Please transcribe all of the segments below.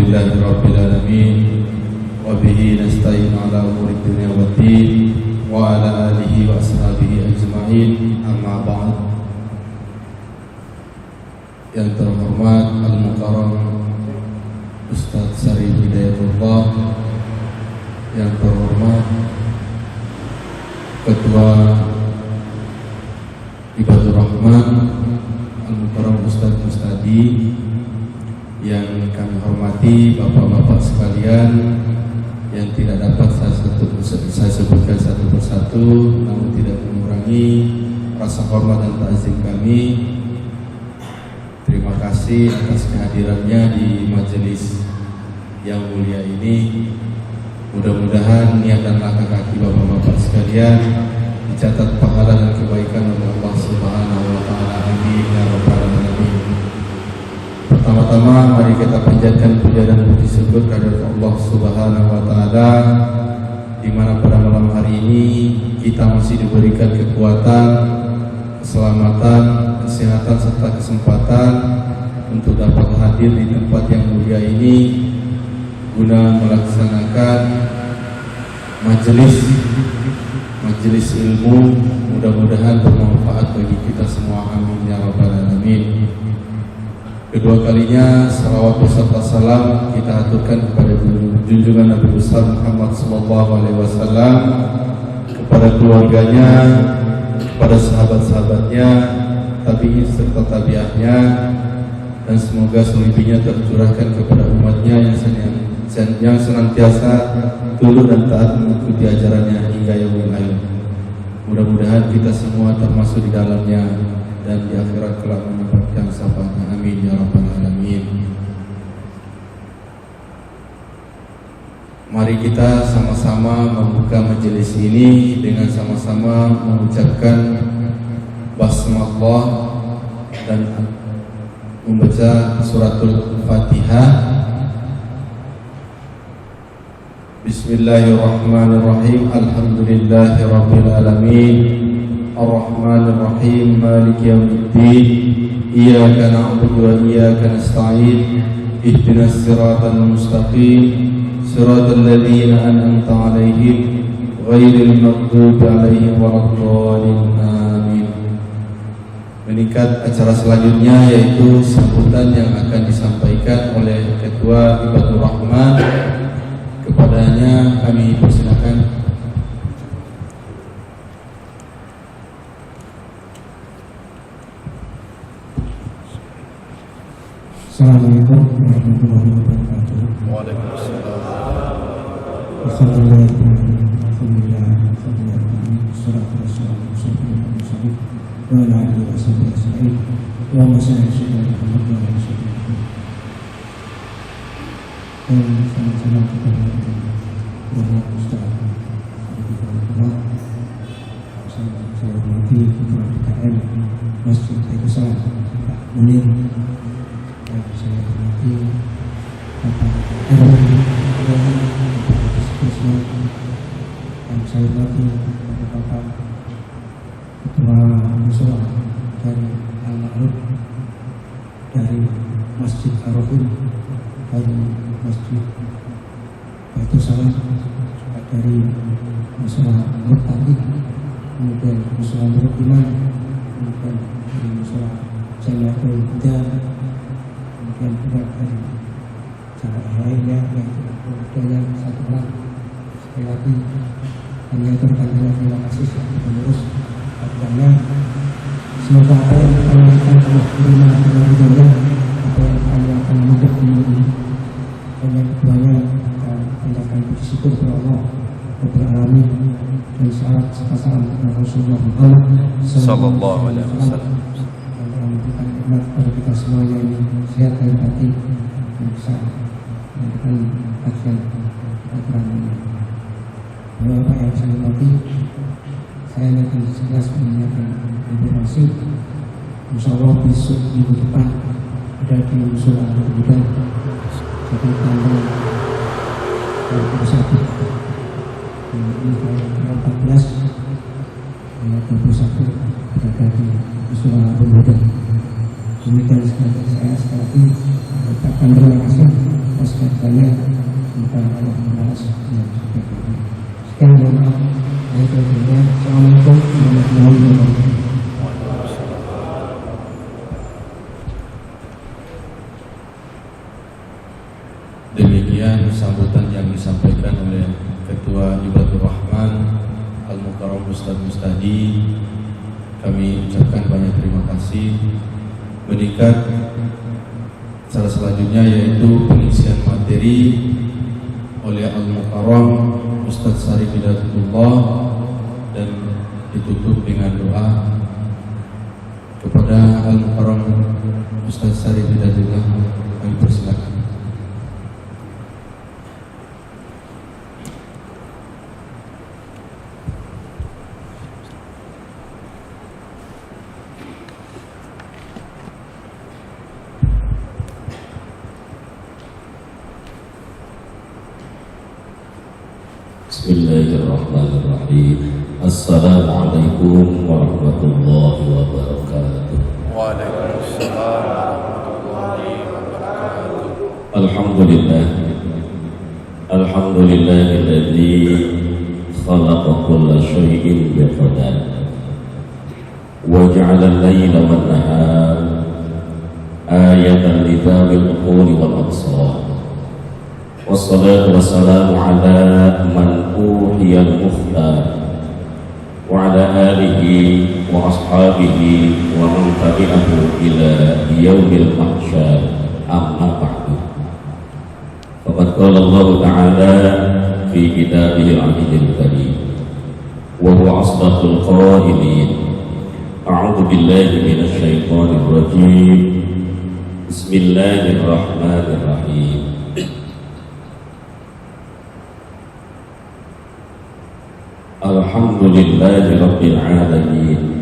Alhamdulillahi Alamin. Wabihi nasta'in ala umuri dunia wa din. Wa ala alihi wa ashabihi ajma'in. Amma ba'd. Yang terhormat Al-Mukarram Ustaz Sari Hidayatullah, yang terhormat Ketua Ibadur Rahman Al-Mukarram Ustaz Mustadi, yang kami hormati bapak-bapak sekalian, yang tidak dapat saya sebutkan satu persatu, namun tidak mengurangi rasa hormat dan ta'zim kami. Terima kasih atas kehadirannya di majelis yang mulia ini. Mudah-mudahan niat dan langkah kaki bapak-bapak sekalian dicatat pahala dan kebaikan oleh Allah Subhanahu wa taala. Amin ya rabbal alamin. Pertama-tama mari kita panjatkan puja dan puji syukur kehadirat Allah Subhanahu wa taala, di mana pada malam hari ini kita masih diberikan kekuatan, keselamatan, kesehatan serta kesempatan untuk dapat hadir di tempat yang mulia ini guna melaksanakan majelis ilmu. Mudah-mudahan bermanfaat bagi kita semua. Amin ya rabbal alamin. Kedua kalinya salawat beserta salam kita aturkan kepada junjungan Nabi besar Muhammad sallallahu alaihi wasallam, kepada keluarganya, kepada sahabat-sahabatnya, tabi'in serta tabi'ahnya, dan semoga selebihnya tercurahkan kepada umatnya yang senantiasa tunduk dan taat mengikuti ajarannya hingga yaumil akhir. Mudah-mudahan kita semua termasuk di dalamnya dan di akhirat kelak mendapatkan syafaatnya. Amin ya rabbal alamin. Mari kita sama-sama membuka majelis ini dengan sama-sama mengucapkan basmalah dan membaca suratul Fatihah. Bismillahirrahmanirrahim. Alhamdulillahi rabbil alamin. Ar-Rahmanir-Rahim. Maliki yaumiddin. Iyyaka na'budu wa iyyaka nasta'in. Ihdinas siratal mustaqim. Siratal ladzina an'amta 'alaihim ghairil maghdubi 'alaihim waladdallin. Amin. Meningkat acara selanjutnya yaitu sambutan yang akan disampaikan oleh Ketua Ibadur Rahman. Kepadanya kami persilakan. Assalamualaikum warahmatullahi wabarakatuh. Waalaikumsalam. Sama-sama kepada Bapak Ustaz saya hormati Ketua PKM Masjid Al-Besar Pak Munir, dan saya hormati Bapak RW, Bapak Diskusi, dan saya hormati Bapak Ketua Musyola dari Al-Ma'ruf, dari Masjid Ar-Rahim, dari Masjid Batu Salam, dari Musyola Murtadi, kemudian Musyola Nurul Iman, kemudian dari Musyola Jamiatul Huda, kemudian juga dari cara lainnya, yaitu budaya satu orang. Sekali lagi kami aturkan terima kasih kepada pengurus acaranya. Semoga apa yang kami akan terima dengan ridhonya, apa yang kami akan menuntut ini, dan yang keduanya akan menyampaikan puji syukur kepada Allah Rabbul Alamin, dan salam kepada Rasulullah Muhammad sallallahu alaihi wasallam, yang memberikan nikmat kepada kita semuanya ini sehat dan hati yang bisa memberikan kajian Al-Quran ini. Bapak yang saya hormati, saya nanti sekilas menyiapkan informasi. Insyaallah besok minggu depan ada di Musyola Al-Huda, jadi tanggal 21 ini tanggal 14 21 berada di Musyola Al-Huda. Demikian saya sekali lagi ucapkan terima kasih menjelaskan saya tentang Allah membalas yang seperti ini. Sekian mohon maaf. Assalamualaikum warahmatullahi wabarakatuh. Demikian sambutan yang disampaikan oleh Ketua Ibadur Rahman Al-Mukarram Ustaz Mustadi. Kami ucapkan banyak terima kasih. Meningkat salah selanjutnya yaitu pengisian materi oleh Al-Mukarram Ustaz Sarif Hidayatullah dan ditutup dengan doa kepada Al-Mukarram Ustaz Sarif Hidayatullah. Kami persilakan. Bismillahirrahmanirrahim. Assalamualaikum warahmatullahi wabarakatuh. Waalaikumsalam warahmatullahi wabarakatuh. Alhamdulillahilladzi khalaqa kulla syai'in biqadar wa ja'ala al-laila wan nahar ayatan lidhawil uquli wal absar. Wassalatu wassalamu ala man uhiyal mukhtar wa ala alihi wa ashabihi wa man tabi'ahu ila yaumil mahsyar, amma ba'du. Faqad qala Allah ta'ala fi kitabihil azizil karim wa huwa asdaqul qailin. A'udzu billahi minasy syaithanir rajim. Bismillahirrahmanirrahim. Alhamdulillahi Rabbil Alamin,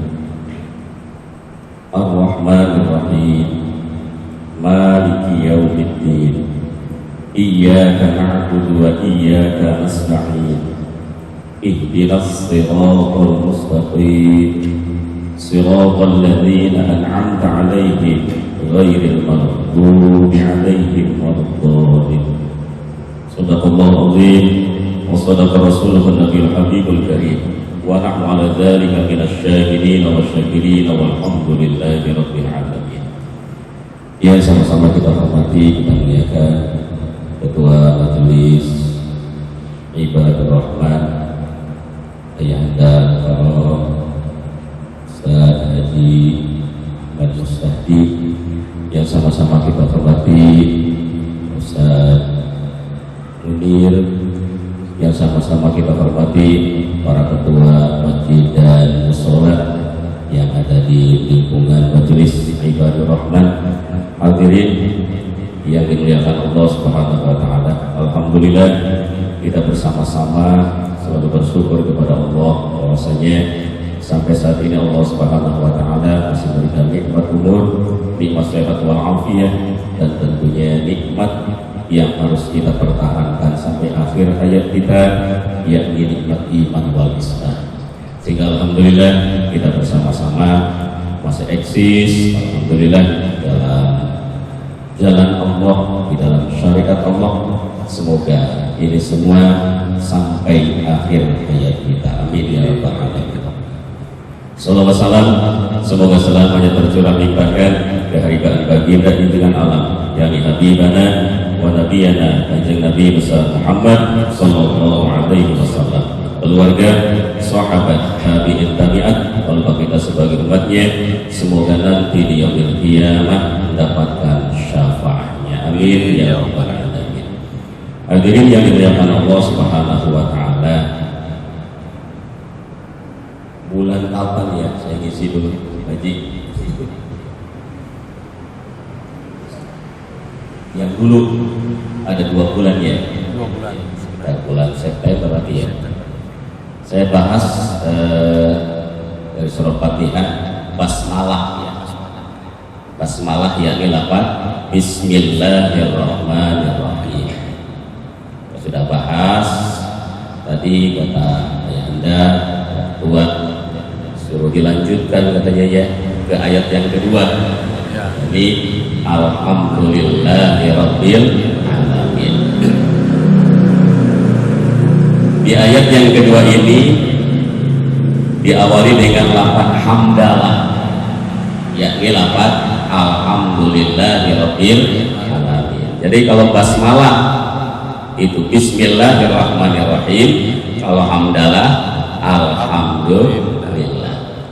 Ar-Rahmanir Rahim, Maliki Yawmiddin, Iyyaka na'budu wa iyyaka nasta'in, Ihdinas siratal mustaqim, Siratal ladzina an'amta 'alaihim, ghairil maghdubi 'alaihim waladdallin. Shadaqallahu azim. وصدق رسوله النبي الحبيب الكريم ونحن على ذلك من الشاهدين والشاكرين والحمد لله رب العالمين. Ya, sama-sama kita hormati, kita muliakan Ketua Majelis Ibadur Rahman Ayahanda Al-Mukarram Ustaz Haji Ahmad Mustadi, yang sama-sama kita hormati Ustaz Munir, yang sama-sama kita hormati para ketua masjid dan mushola yang ada di lingkungan Majelis Ibadur Rahman. Hadirin yang dimuliakan Allah Subhanahu wa taala. Alhamdulillah kita bersama-sama selalu bersyukur kepada Allah bahwasanya sampai saat ini Allah Subhanahu wa taala masih memberikan nikmat umur, nikmat sehat wal afiyah, dan tentunya nikmat yang harus kita pertahankan sampai akhir hayat kita, yakni nikmat iman wal Islam. Sehingga alhamdulillah kita bersama-sama masih eksis, alhamdulillah, dalam jalan Allah, di dalam syariat Allah. Semoga ini semua sampai akhir hayat kita. Amin ya rabbal alamin. Sallallahu salam, semoga selamanya tercurah limpahkan kehadiran baginda junjungan alam, yakni Habibana wa Nabiyana Kanjeng Nabi besar Muhammad sallallahu alaihi wasallam, keluarga, sahabat, tabi'in, tabi'at, kalau kita sebagai umatnya, semoga nanti di yaumil qiyamah mendapatkan syafaatnya. Amin ya rabbal alamin. Hadirin yang dimuliakan Allah Subhanahu wa taala, bulan kapan ya saya ngisi dulu Haji? Yang dulu ada 2 bulan ya, 2 bulan, bulan September berarti ya. Saya bahas dari surah Fatihah basmalah ya, basmalah yakni lapan Bismillahirrahmanirrahim. Saya sudah bahas tadi, kata Ayahanda Tua suruh dilanjutkan katanya ya ke ayat yang kedua. Jadi alhamdulillahirabbil alamin. di ayat yang kedua ini diawali dengan lafaz hamdalah, yakni lafaz alhamdulillahirabbil alamin. Jadi kalau basmalah itu bismillahirrahmanirrahim, kalau hamdalah alhamdulillah.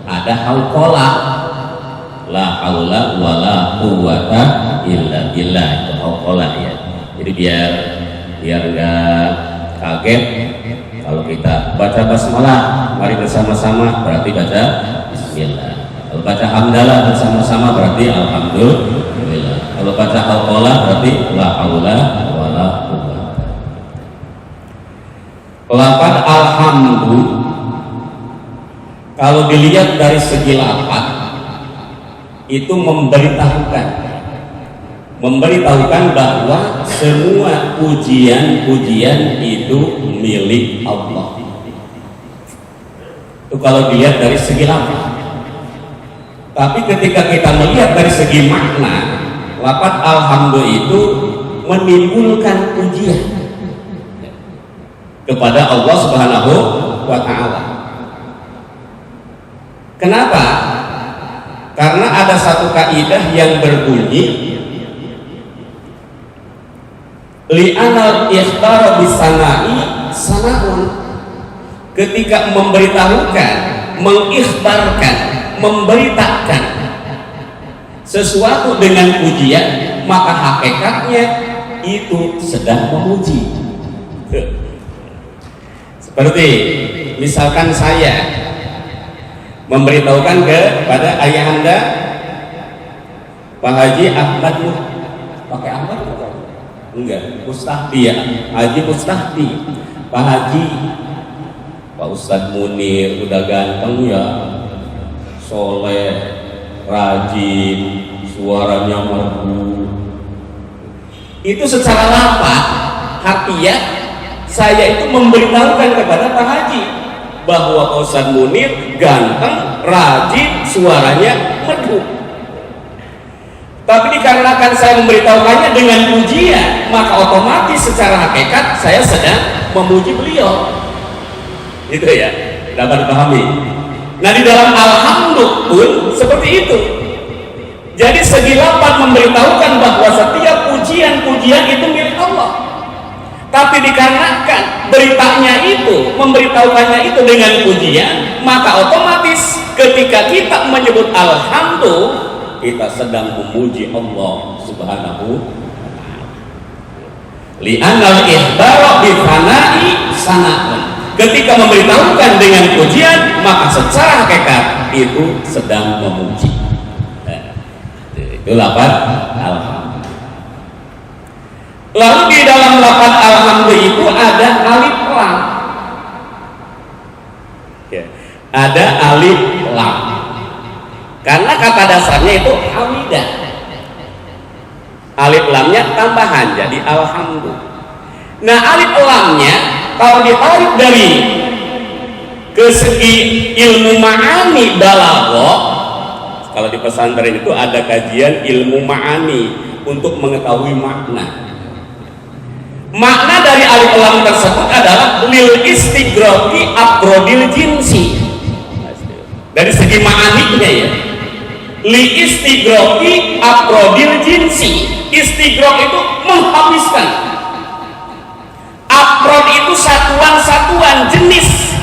Ada halqalah, la haula wala quwwata illa billah, itu halqalah ya. Jadi biar enggak kaget kalau kita baca basmalah, mari bersama-sama berarti baca bismillah. Kalau baca hamdalah bersama-sama berarti alhamdulillah. Kalau baca alqalah berarti la haula wala quwwata. Lafaz alhamdu kalau dilihat dari segi lafaz itu memberitahukan bahwa semua pujian-pujian itu milik Allah. Itu kalau dilihat dari segi lafaz. Tapi ketika kita melihat dari segi makna, lafaz alhamdulillah itu menimbulkan pujian kepada Allah Subhanahu wa ta'ala. Kenapa? Karena ada satu kaidah yang berbunyi li'anal ikhbar bisana'i sana'un. Ketika memberitahukan, mengikhbarkan, memberitakan sesuatu dengan pujian, maka hakikatnya itu sedang memuji. Seperti misalkan saya memberitahukan kepada ayahanda Pak Haji Ahmad, pakai Ahmad bukan? Enggak, Mustahdi ya, Haji Mustahdi. Pak Haji, Pak Ustadz Munir udah ganteng ya, soleh, rajin, suaranya merdu. Itu secara lafaz harfiah saya itu memberitahukan kepada Pak Haji bahwa Pak Ustadz Munir ganteng, rajin, suaranya merdu. Tapi dikarenakan saya memberitahukannya dengan pujian, maka otomatis secara hakikat saya sedang memuji beliau. Itu ya, dapat dipahami. Nah, di dalam alhamdulillah pun seperti itu. Jadi segi lafaz memberitahukan bahwa setiap pujian-pujian itu milik Allah. Tapi dikarenakan beritanya itu, memberitahukannya itu dengan pujian, maka otomatis ketika kita menyebut alhamdulillah, kita sedang memuji Allah Subhanahu wa ta'ala. Li'anal ikhbar bi fana'i sana'un. Ketika memberitahukan dengan pujian, maka secara hakikat itu sedang memuji. Itu lafaz alhamdulillah. Lalu di dalam lafaz alhamdulillah itu ada alif lam. Ya. Ada alif lam. Karena kata dasarnya itu hamidah. Alif lamnya tambahan jadi alhamdulillah. Nah, alif lamnya kalau ditarik dari ke segi ilmu ma'ani balaghah, kalau di pesantren itu ada kajian ilmu ma'ani untuk mengetahui makna. Makna dari alif lam tersebut adalah lil istighraqi afrodil jinsi. Dari segi ma'aninya ya, li istighraqi afrodil jinsi. Istighraq itu menghabiskan, afrod itu satuan-satuan jenis.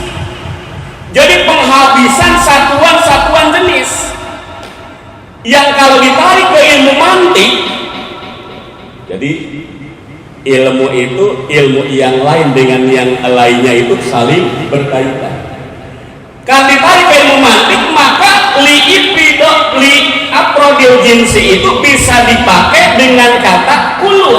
Jadi penghabisan satuan-satuan jenis yang kalau ditarik ke ilmu mantik, jadi ilmu itu ilmu yang lain dengan yang lainnya itu saling berkaitan. Kalau ditarik ke ilmu mantik, maka li afrodil jinsi itu bisa dipakai dengan kata kullu.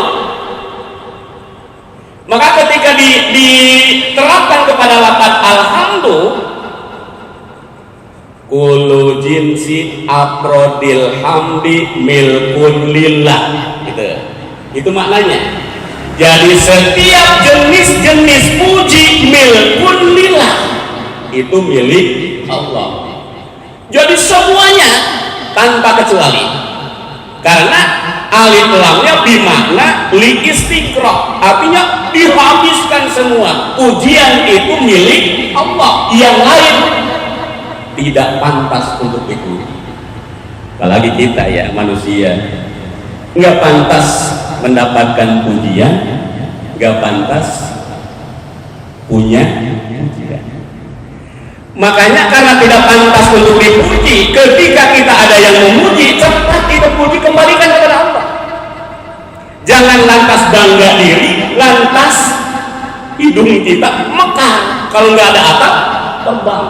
Maka ketika diterapkan kepada lafaz alhamdulillah, kullu jinsi afrodil hamdi milkun lillah, gitu. Itu maknanya. Jadi setiap jenis-jenis puji milkun lillah itu milik Allah. Jadi semuanya tanpa kecuali. Karena alif lamnya bermakna li istiqra, artinya dihabiskan semua. Pujian itu milik Allah, yang lain tidak pantas untuk dipuji. Apalagi kita ya manusia, nggak pantas mendapatkan pujian, nggak pantas punya pujian. Makanya karena tidak pantas untuk dipuji, ketika kita ada yang memuji, cepat kita puji, kembalikan kepada Allah. Jangan lantas bangga diri, lantas hidung kita mekar, kalau nggak ada atap terbang.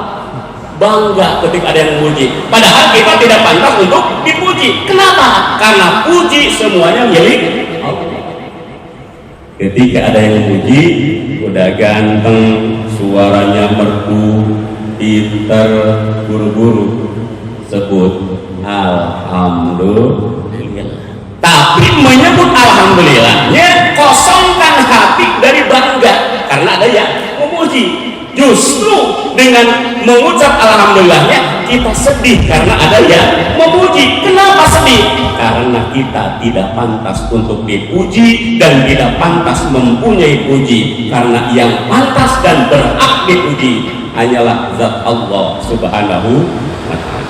Bangga ketika ada yang memuji, padahal kita tidak pantas untuk dipuji. Kenapa? Karena puji semuanya milik Allah. Ketika ada yang memuji, udah ganteng, suaranya merdu, pinter, buru-buru, sebut alhamdulillah. Tapi menyebut alhamdulillahnya kosongkan hati dari bangga karena ada yang memuji. Justru dengan mengucap alhamdulillahnya kita sedih karena ada yang memuji. Kenapa sedih? Karena kita tidak pantas untuk dipuji dan tidak pantas mempunyai puji. Karena yang pantas dan berhak dipuji hanyalah zat Allah Subhanahu wa ta'ala.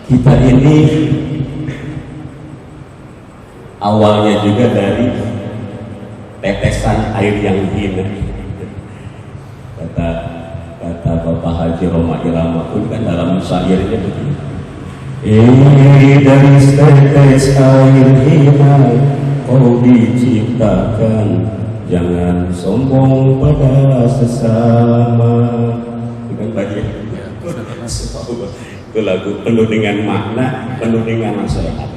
Kita ini awalnya juga dari tetesan air yang hina. Kata Bapak Haji Roma Irama pun kan dalam syairnya begini, dari tetes air hina kau diciptakan, jangan sombong pada sesama. Bukan bagian itu lagu penuh dengan makna, penuh dengan nasihat.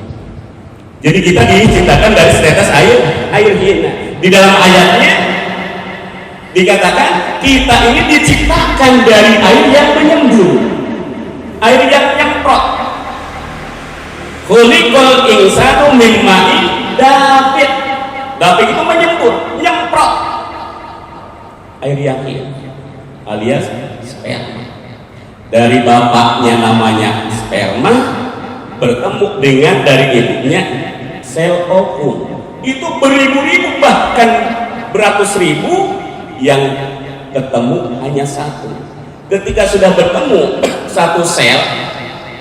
Jadi kita diciptakan dari setetes air hina. Di dalam ayatnya dikatakan kita ini diciptakan dari air yang menyembur, air yang nyemprot. Khuliqal insanu min ma'in dafiq. Dafiq itu menyembur, nyemprot air yakin alias sperma. Dari bapaknya namanya sperma, bertemu dengan dari ibunya sel ovum. Itu beribu-ribu bahkan beratus ribu, yang ketemu hanya satu. Ketika sudah bertemu satu sel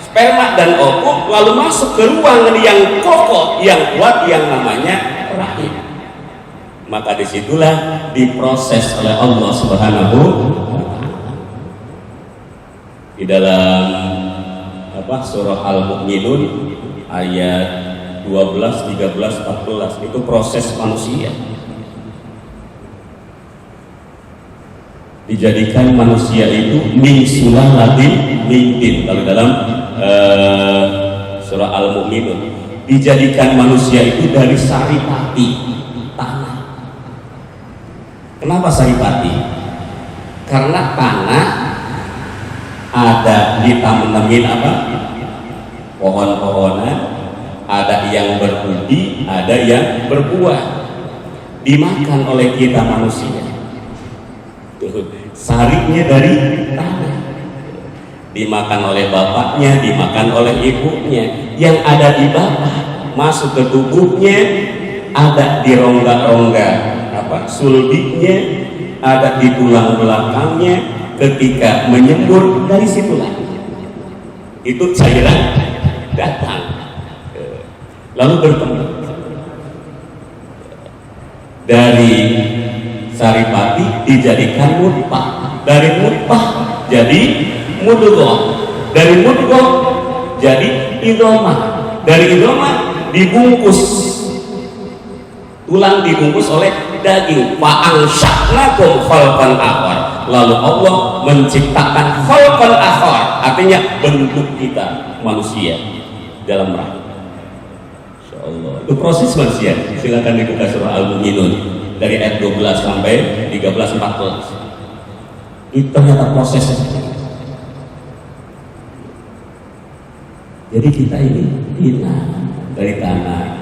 sperma dan ovum, lalu masuk ke ruangan yang kokoh, yang kuat, yang namanya rahim. Maka disitulah diproses oleh Allah Subhanahu wa ta'ala. Di dalam surah Al-Mu'minun ayat 12, 13, 14 itu proses manusia. Dijadikan manusia itu min sulalatin min tin. Kalau dalam surah Al-Mu'minun, dijadikan manusia itu dari saripati tanah. Kenapa saripati? Karena tanah ada ditanemin pohon-pohonan, ada yang berbudi, ada yang berbuah, dimakan oleh kita manusia. Sarinya dari tanah, dimakan oleh bapaknya, dimakan oleh ibunya. Yang ada di bapak masuk ke tubuhnya, ada di rongga-rongga sulbinya, ada di tulang belakangnya. Ketika menyembur, dari situlah itu cairan datang, lalu bertemu dari saripati dijadikan mutfah, dari mutfah jadi mudghah, dari mudghah jadi idhomah, dari idhomah dibungkus tulang, dibungkus oleh daging. Fa'ansha'nakum khalqan akhar, lalu Allah menciptakan khalqan akhar, artinya bentuk kita manusia dalam rahim. Insyaallah itu proses manusia. Silakan dibuka surah Al-Mu'minun dari ayat 12 sampai 13, 14. Itu ternyata prosesnya. Jadi kita ini hina dari tanah.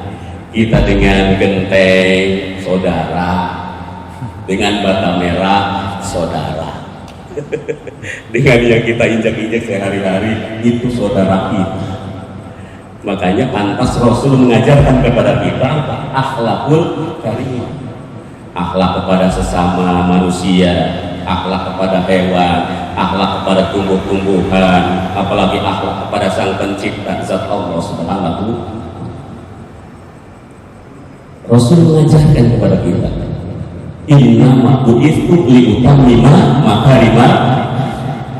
Kita dengan genteng saudara, dengan bata merah saudara, dengan yang kita injak-injak sehari-hari itu saudara kita. Makanya pantas Rasul mengajarkan kepada kita akhlakul karimah, akhlak kepada sesama manusia, akhlak kepada hewan, akhlak kepada tumbuh-tumbuhan, apalagi akhlak kepada Sang Pencipta zat Allah Subhanahu. Rasul mengajarkan kepada kita, innama bu'itsu liutammima makarimah.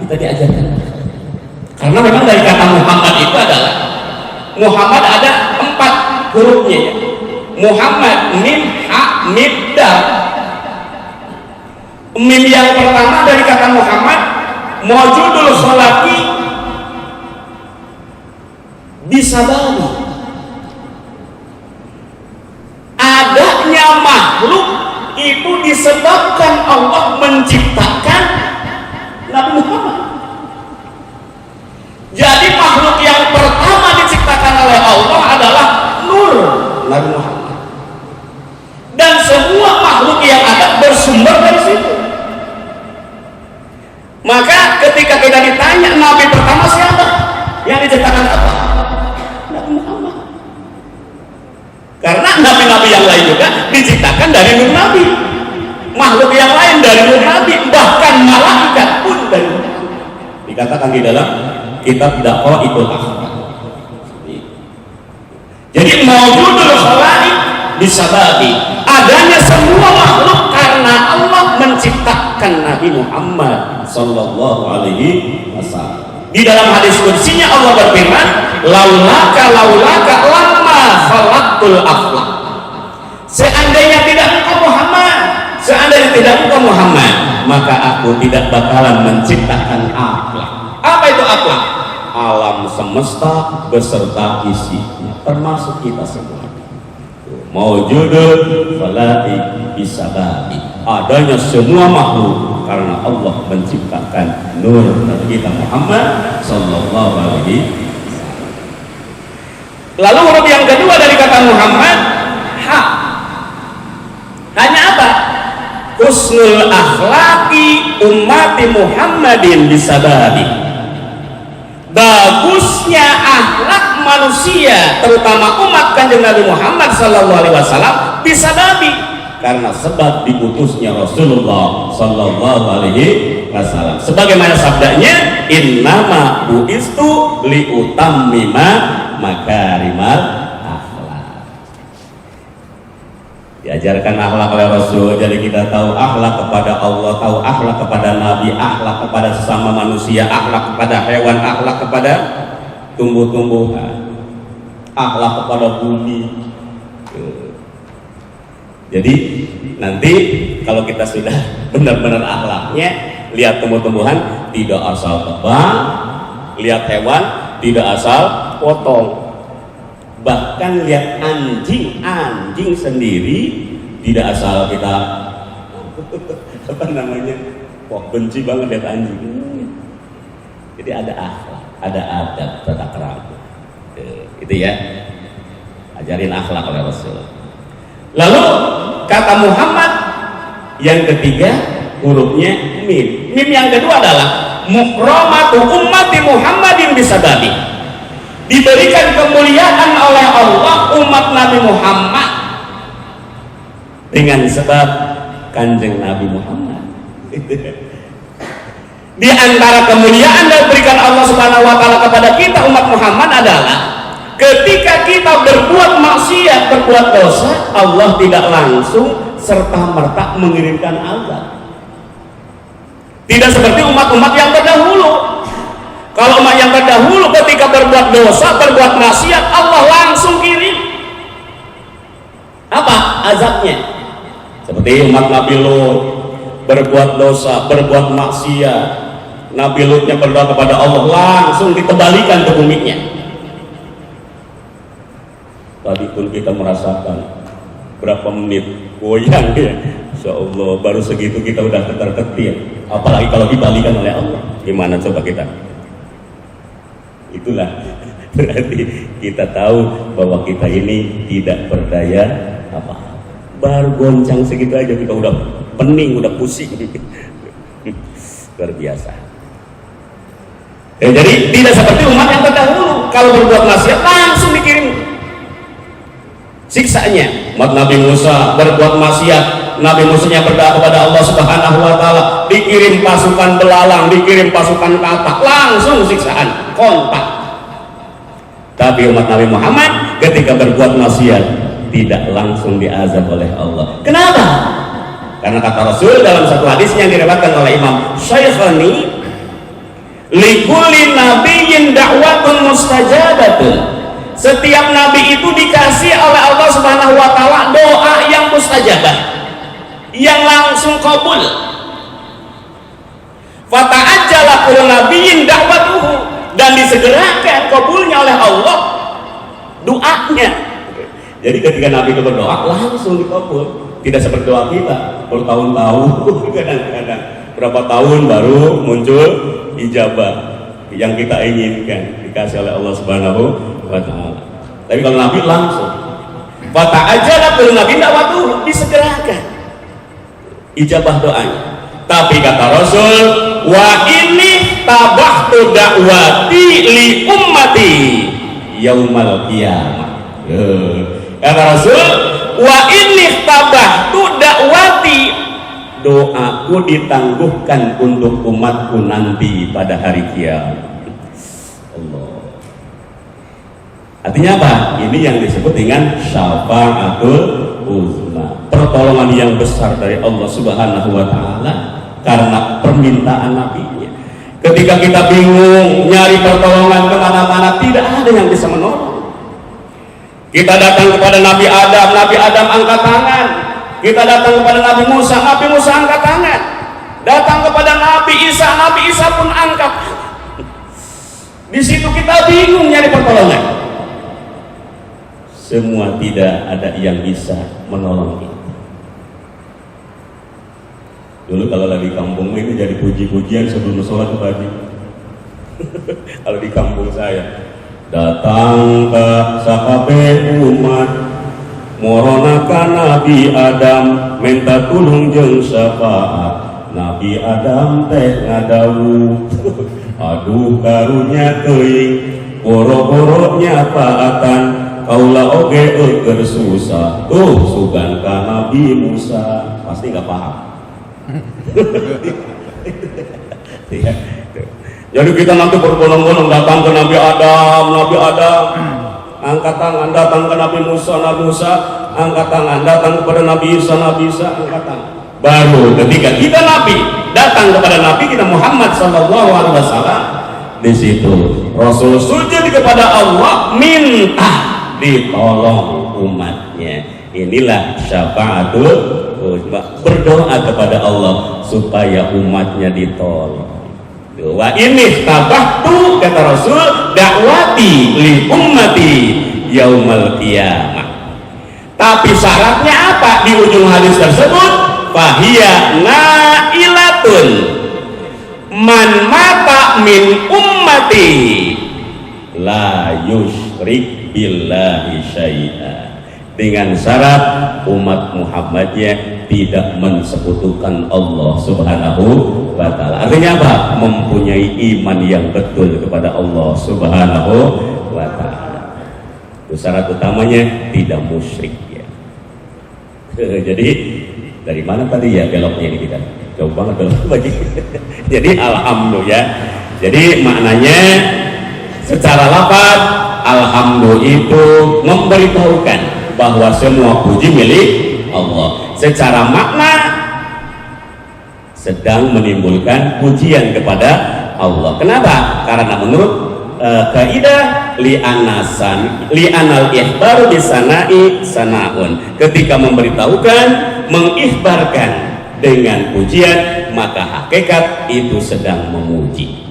Kita diajarkan karena memang dari kata Muhammad itu adalah Muhammad ada 4 hurufnya ya. Muhammad, mim, ha, mim, dal. Mim yang pertama dari kata Muhammad, mawjudul khalaqi bisababi, adanya makhluk itu disebabkan Allah menciptakan Nabi Muhammad. Jadi makhluk yang pertama diciptakan oleh Allah adalah nur Nabi Muhammad, dan semua makhluk yang ada bersumber dari situ. Maka ketika kita ditanya Nabi pertama siapa yang diciptakan apa? Nabi Muhammad. Karena nabi-nabi yang lain juga diciptakan dari nur Nabi, makhluk yang lain dari nur Nabi, bahkan malaikat pun dari nur Nabi. Dikatakan di dalam kitab Daqaiqul Akhlaq. Jadi mawjudul khalaiq bisababi, adanya semua makhluk karena Allah menciptakan Nabi Muhammad sallallahu alaihi wasallam. Di dalam hadis qudsinya Allah berfirman, laulaka lama khalaqtul aflaq. Seandainya tidak engkau Muhammad, seandainya tidak engkau Muhammad, maka aku tidak bakalan menciptakan akhlak. Apa itu akhlak? Alam semesta beserta isinya, termasuk kita semua. Mawjudul khalaiq bisababi, adanya semua makhluk karena Allah menciptakan nur Nabi kita Muhammad sallallahu alaihi wasallam. Lalu huruf yang kedua dari kata Muhammad, ha. Hanya apa? Husnul akhlaqi ummati Muhammadin bisababi, bagusnya akhlak manusia terutama umat Kanjeng Nabi Muhammad sallallahu alaihi wasallam bisababi, karena sebab diutusnya Rasulullah sallallahu alaihi wasallam. Sebagaimana sabdanya, innama bu'istu liutammima makarimal akhlak. Diajarkan akhlak oleh Rasul, jadi kita tahu akhlak kepada Allah, tahu akhlak kepada Nabi, akhlak kepada sesama manusia, akhlak kepada hewan, akhlak kepada tumbuh-tumbuhan, akhlak kepada bumi. Jadi nanti kalau kita sudah benar-benar akhlaknya, lihat tumbuh-tumbuhan tidak asal tebang, lihat hewan tidak asal potong, bahkan lihat anjing sendiri tidak asal kita apa namanya, wah benci banget lihat anjing. Jadi ada akhlak, ada adab, tata krama. Itu ya, ajarin akhlak oleh Rasul. Lalu kata Muhammad yang ketiga hurufnya mim. Mim yang kedua adalah mukramatu ummati Muhammadin bisababi, diberikan kemuliaan oleh Allah umat Nabi Muhammad dengan sebab Kanjeng Nabi Muhammad. Di antara kemuliaan yang diberikan Allah Subhanahu wa taala kepada kita umat Muhammad adalah ketika kita berbuat maksiat, berbuat dosa, Allah tidak langsung serta-merta mengirimkan azab. Tidak seperti umat-umat yang terdahulu. Kalau umat yang terdahulu ketika berbuat dosa, berbuat maksiat, Allah langsung kirim apa? Azabnya. Seperti umat Nabi Lut, berbuat dosa, berbuat maksiat, Nabi Lutnya berdoa kepada Allah, langsung ditebalikan ke buminya. Tadi pun kita merasakan berapa menit goyang ya, Insya Allah baru segitu kita udah ketar-ketir, apalagi kalau dibalikan oleh Allah, gimana coba kita? Itulah berarti kita tahu bahwa kita ini tidak berdaya apa, baru goncang segitu aja kita udah pening, udah pusing. Luar biasa. Jadi tidak seperti umat yang terdahulu. kalau berbuat maksiat langsung dikirim siksanya. Umat Nabi Musa berbuat maksiat, Nabi Musanya berdoa kepada Allah Subhanahu wa taala, dikirim pasukan belalang, dikirim pasukan katak, langsung siksaan kontak. Tapi umat Nabi Muhammad ketika berbuat maksiat tidak langsung diazab oleh Allah. Kenapa? Karena kata Rasul dalam satu hadis yang diriwayatkan oleh Imam Syaikhani, likulli nabiyyin da'watun mustajabatun. Setiap nabi itu dikasih oleh Allah Subhanahu wa taala doa yang mustajabah, yang langsung kabul. Fata'ajjala kullu nabiyyin da'watuhu, dan disegerakan kabulnya oleh Allah doanya. Jadi ketika nabi itu berdoa langsung dikabul. Tidak seperti doa kita bertahun-tahun, kadang-kadang berapa tahun baru muncul ijabah yang kita inginkan dikasih oleh Allah Subhanahu wa taala. Tapi kalau nabi langsung fata'ajjala kullu nabiyyin da'watuhu, disegerakan ijabah doanya. Tapi kata Rasul, wa ini tabahtu da'wati li ummati yaumal qiyamah. Kata Rasul, wa ini tabahtu da'wati, doaku ditangguhkan untuk umatku nanti pada hari kiamat. Allah. Artinya apa? Ini yang disebut dengan syafa'atul uzma, pertolongan yang besar dari Allah Subhanahu wa taala karena permintaan nabinya. Ketika kita bingung nyari pertolongan kemana-mana, tidak ada yang bisa menolong. Kita datang kepada Nabi Adam angkat tangan. Kita datang kepada Nabi Musa angkat tangan. Datang kepada Nabi Isa pun angkat tangan. Di situ kita bingung nyari pertolongan. Semua tidak ada yang bisa menolong kita. Dulu kalau lagi kampung ini jadi puji-pujian sebelum sholat pagi. Kalau di kampung saya, datang ke sakabe umat moronakan Nabi Adam minta tulung jeung syafaat. Nabi Adam teh ngadawu, aduh karunya teuing boro-boro nyapaatan kaula oge keur susah. Tuh sugan ka Nabi Musa, pasti nggak paham. Ya. Jadi kita nanti berbondong-bondong datang ke Nabi Adam angkat tangan, datang ke Nabi Musa angkat tangan, datang kepada Nabi Isa angkat tangan. Baru ketika kita Nabi datang kepada Nabi kita Muhammad sallallahu alaihi wasallam, di situ Rasul sujud kepada Allah minta ditolong umatnya. Inilah syafaatul uzma, berdoa kepada Allah supaya umatnya ditolong. Wa ini tabahtu, kata Rasul, dakwati li ummati yaumal qiyamah. Tapi syaratnya apa di ujung hadis tersebut? Fahiya nailatun man mata min ummati la yusyrik billahi syai'a. Dengan syarat umat Muhammadnya tidak mensekutukan Allah Subhanahu wa ta'ala. Artinya apa? Mempunyai iman yang betul kepada Allah Subhanahu wa ta'ala. Itu syarat utamanya tidak musyrik ya. Jadi dari mana tadi ya beloknya ini kita? Jauh banget belok lagi. Jadi alhamdulillah. Jadi maknanya secara lafaz alhamdulillah itu memberitahukan bahwa semua puji milik Allah. Secara makna sedang menimbulkan pujian kepada Allah. Kenapa? Karena menurut kaidah li'anal ihbaru bisana'i sanaun. Ketika memberitahukan, mengikhbarkan dengan pujian, maka hakikat itu sedang memuji.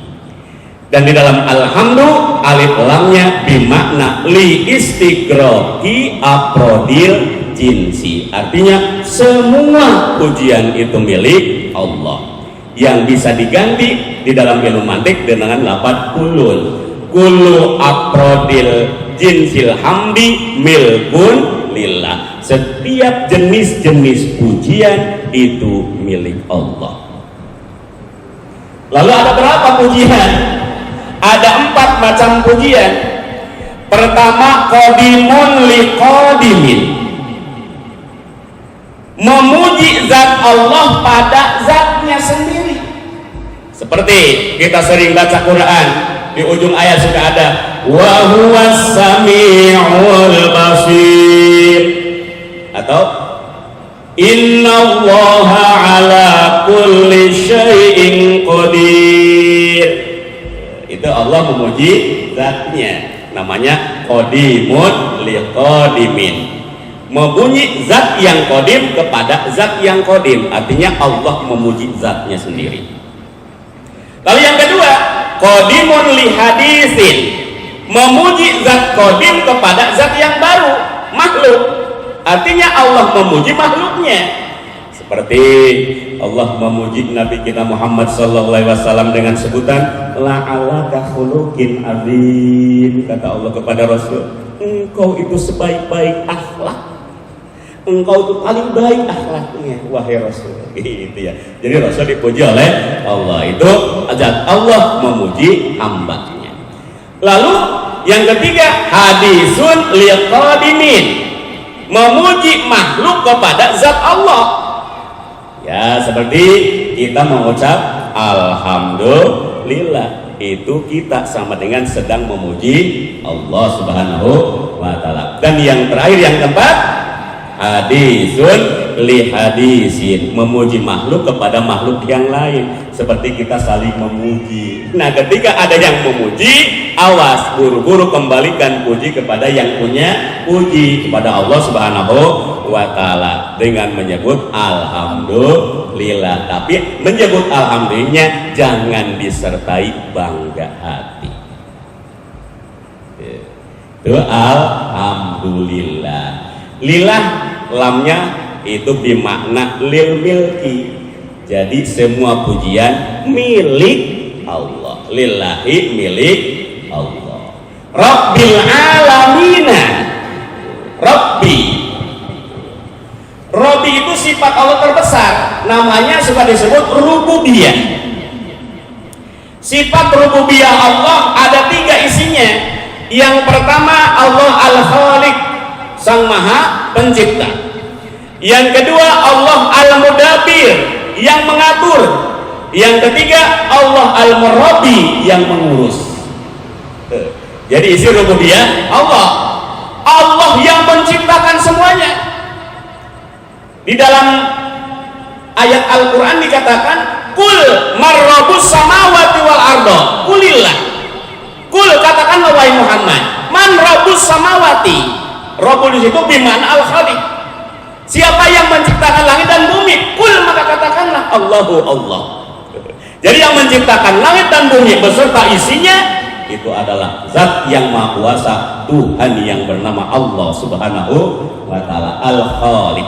Dan di dalam alhamdu alif lamnya bimakna li istighroqi aprodil jinsi, artinya semua pujian itu milik Allah, yang bisa diganti di dalam ilmu mantik dengan lafaz kullu aprodil jinsil hamdi milkun lillah. Setiap jenis-jenis pujian itu milik Allah. Lalu ada berapa pujian? Ada 4 macam pujian. Pertama, qadimun liqadimin, memuji zat Allah pada zatnya sendiri. Seperti kita sering baca Quran, di ujung ayat sudah ada wa huwas sami'ul basir, atau innallaha ala kulli syai'in qadir. Itu Allah memuji zatnya, namanya qadimun liqadimin, memuji zat yang qadim kepada zat yang qadim, artinya Allah memuji zatnya sendiri. Lalu yang kedua, qadimun li hadisin, memuji zat qadim kepada zat yang baru, makhluk, artinya Allah memuji makhluknya. Seperti Allah memuji Nabi kita Muhammad SAW dengan sebutan la'alaka khuluqin azim. Kata Allah kepada Rasul, engkau itu sebaik-baik akhlak, engkau itu paling baik akhlaknya wahai Rasul. Gitu ya. Jadi Rasul dipuji oleh Allah, itu azat Allah memuji hambanya. Lalu yang ketiga, hadisun liqadimin, memuji makhluk kepada zat Allah. Ya, seperti kita mengucap alhamdulillah, itu kita sama dengan sedang memuji Allah Subhanahu wa taala. Dan yang terakhir, yang keempat, hadisun li hadisin, memuji makhluk kepada makhluk yang lain, seperti kita saling memuji. Nah, ketika ada yang memuji, awas, buru-buru kembalikan puji kepada yang punya puji, kepada Allah Subhanahu wa taala, dengan menyebut alhamdulillah. Tapi menyebut alhamdulillahnya jangan disertai bangga hati. Itu alhamdulillah. Lillah, lamnya itu bermakna lil milki, jadi semua pujian milik Allah. Lillahi, milik Allah. Rabbil alamina, Rabbi, Rabbi itu sifat Allah terbesar, namanya suka disebut rububiyah. Sifat rububiyah Allah ada 3 isinya. Yang pertama, Allah al-Khaliq, Sang Maha Pencipta. Yang kedua, Allah Al-Mudabbir, yang mengatur. Yang ketiga, Allah Al-Murabbi, yang mengurus. Jadi isi rububiyah Allah. Allah yang menciptakan semuanya. Di dalam ayat Al-Quran dikatakan, Kul marrabus samawati wal ardo, kulillah. Kul, katakanlah wahai Muhammad, man rabbus samawati, Rabbul di situ bimana al-khaliq, siapa yang menciptakan langit dan bumi. Kul, maka katakanlah Allahu Allah. Jadi yang menciptakan langit dan bumi beserta isinya itu adalah zat yang maha kuasa, Tuhan yang bernama Allah Subhanahu wa taala, al-Khaliq.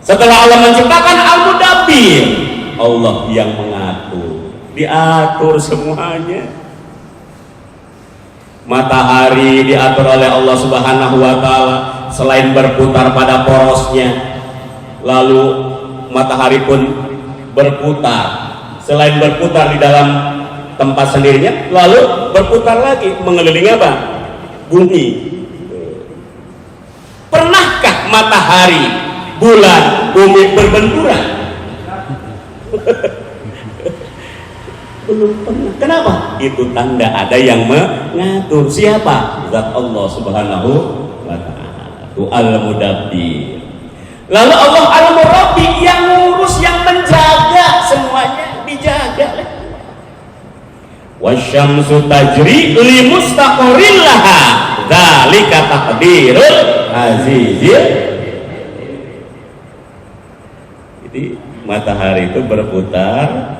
Setelah Allah menciptakan, al-Mudabbir, Allah yang mengatur, diatur semuanya. Matahari diatur oleh Allah Subhanahu wa taala, selain berputar pada porosnya, lalu matahari pun berputar. Selain berputar di dalam tempat sendirinya, lalu berputar lagi mengelilingi apa? Bumi. Pernahkah matahari, bulan, bumi berbenturan? Belum pernah. Kenapa? Itu tanda ada yang mengatur. Siapa? Zat Allah Subhanahu wa taala. Itu Al-Mudabbir. Lalu Allah Al-Murabbi, yang ngurus, yang menjaga semuanya, dijaga. Wasyamsu tajri li mustaqarrin laha, dzalika taqdirul azizil. Jadi matahari itu berputar.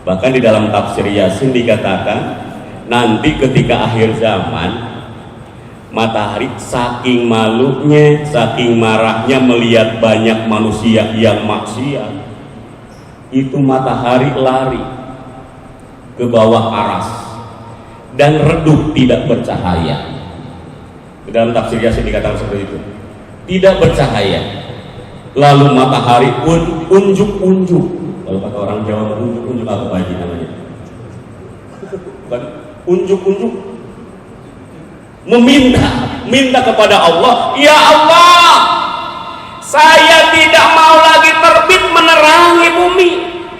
Bahkan di dalam tafsir Yasin dikatakan, nanti ketika akhir zaman, matahari saking malunya, saking marahnya melihat banyak manusia yang maksiat, itu matahari lari ke bawah aras dan redup, tidak bercahaya. Di dalam tafsir Yasin dikatakan seperti itu, tidak bercahaya. Lalu matahari pun unjuk-unjuk. Kalau kata orang Jawa, unjuk-unjuk apa Haji namanya? Bukan unjuk-unjuk, minta kepada Allah, ya Allah, saya tidak mau lagi terbit menerangi bumi.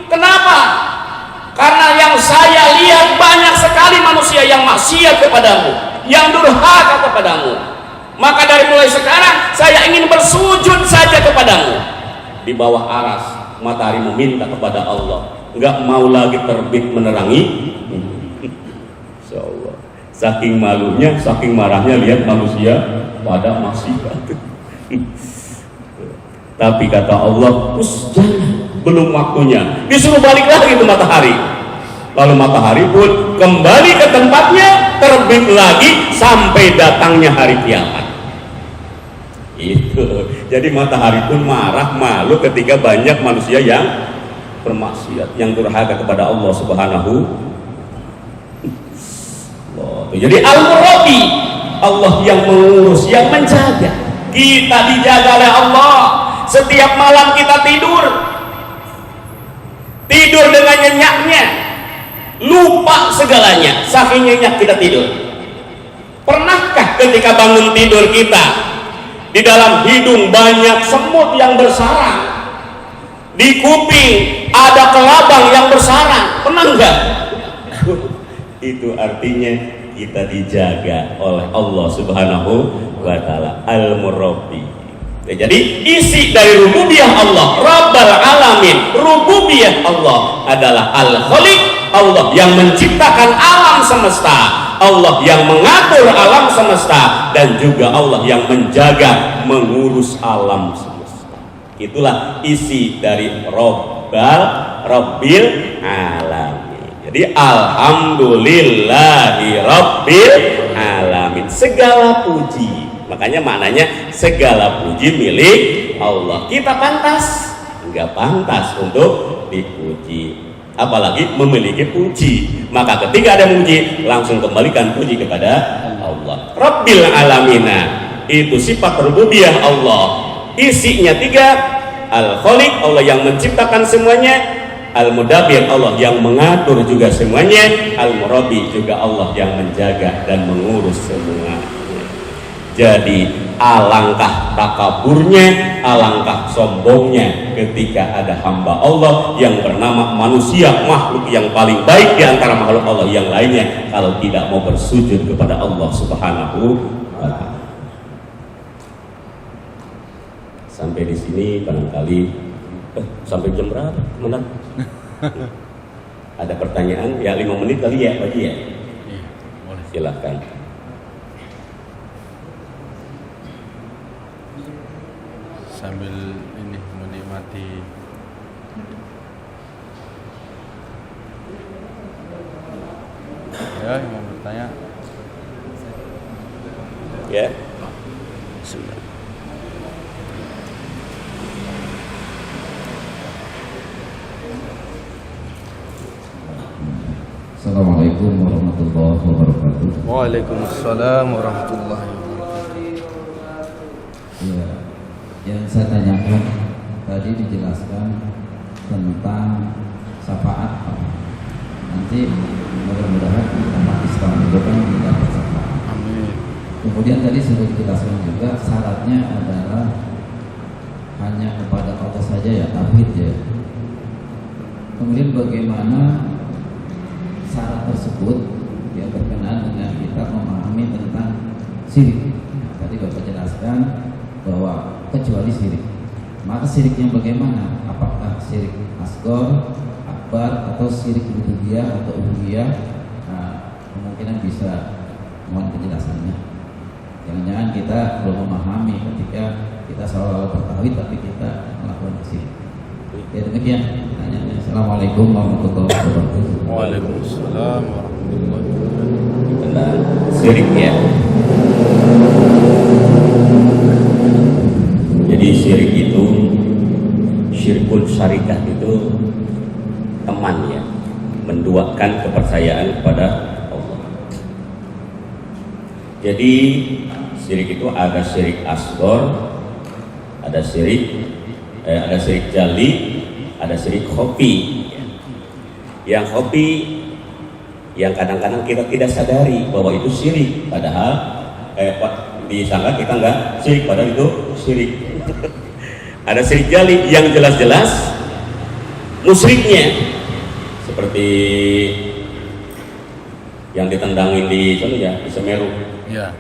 Kenapa? Karena yang saya lihat banyak sekali manusia yang maksiat kepadamu, yang durhaka kepadamu. Maka dari mulai sekarang saya ingin bersujud saja kepadamu. Di bawah aras matahari meminta kepada Allah, nggak mau lagi terbit menerangi. Insya Allah. Saking malunya, saking marahnya lihat manusia pada maksiat. Tapi kata Allah, jangan, belum waktunya. Disuruh balik lagi ke matahari. Lalu matahari pun kembali ke tempatnya, terbit lagi sampai datangnya hari kiamat. Itu. Jadi matahari pun marah, malu ketika banyak manusia yang bermaksiat, yang durhaka kepada Allah Subhanahu. Jadi Al-Murabbi, Allah yang mengurus, yang menjaga. Kita dijaga oleh Allah. Setiap malam kita tidur dengan nyenyaknya, lupa segalanya, saking nyenyak kita tidur. Pernahkah ketika bangun tidur kita, di dalam hidung banyak semut yang bersarang, di kuping ada kelabang yang bersarang? Pernah enggak? Itu artinya kita dijaga oleh Allah Subhanahu wa Ta'ala, Al-Murabbi. Jadi isi dari rububiyah Allah, Rabbal Alamin, rububiyah Allah adalah Al-Khaliq, Allah yang menciptakan alam semesta, Allah yang mengatur alam semesta, dan juga Allah yang menjaga, mengurus alam semesta. Itulah isi dari Rabbil Alamin. Jadi alhamdulillahi Rabbil Alamin, segala puji. Makanya maknanya segala puji milik Allah. Kita pantas? Enggak pantas untuk dipuji, apalagi memiliki puji. Maka ketika ada muji, langsung kembalikan puji kepada Allah. Rabbil Alamina, itu sifat rububiyah Allah. Isinya 3, Al-Khaliq, Allah yang menciptakan semuanya, Al-Mudabbir, Allah yang mengatur juga semuanya, Al-Murabbi, juga Allah yang menjaga dan mengurus semuanya. Jadi alangkah takaburnya, alangkah sombongnya ketika ada hamba Allah yang bernama manusia, makhluk yang paling baik di antara makhluk Allah yang lainnya, kalau tidak mau bersujud kepada Allah Subhanahu wa Ta'ala. Sampai di sini barangkali sampai jam berapa? Benar? Ada pertanyaan? Ya 5 menit kali ya, Pak Haji ya? Iya, boleh. Silakan. Sambil ini menikmati ya, yang mau bertanya Ya. sudah. Assalamualaikum warahmatullahi wabarakatuh. Waalaikumsalam warahmatullahi wabarakatuh. Ya, yang saya tanyakan tadi dijelaskan tentang syafaat. Nanti mudah-mudahan umat Islam itu kan mendapat syafaat. Amin. Kemudian tadi sudah dijelaskan juga syaratnya adalah hanya kepada Allah saja ya, tauhid ya. Kemudian bagaimana syarat tersebut yang berkenaan dengan kita memahami tentang syirik. Tadi Bapak jelaskan bahwa kecuali syirik, maka syirik yang bagaimana? Apakah syirik asghar, akbar, atau syirik rububiyah atau uluhiyah? Kemungkinan bisa mohon penjelasannya. Jangan-jangan kita belum memahami ketika kita seolah-olah bertauhid tapi kita melakukan syirik. Ya demikian pertanyaannya. Assalamualaikum warahmatullahi wabarakatuh. Waalaikumsalam warahmatullahi wabarakatuh. Tentang syirik ya. Jadi syirik itu, syirkul syarikat itu teman ya, menduakan kepercayaan kepada Allah. Jadi syirik itu ada syirik asghar, ada syirik jali, ada syirik khafi. Yang khafi yang kadang-kadang kita tidak sadari bahwa itu syirik, padahal disangka kita enggak syirik, padahal itu syirik. Ada syirik jali yang jelas-jelas musyriknya, seperti yang ditendangin di sana ya, di Semeru. Ya.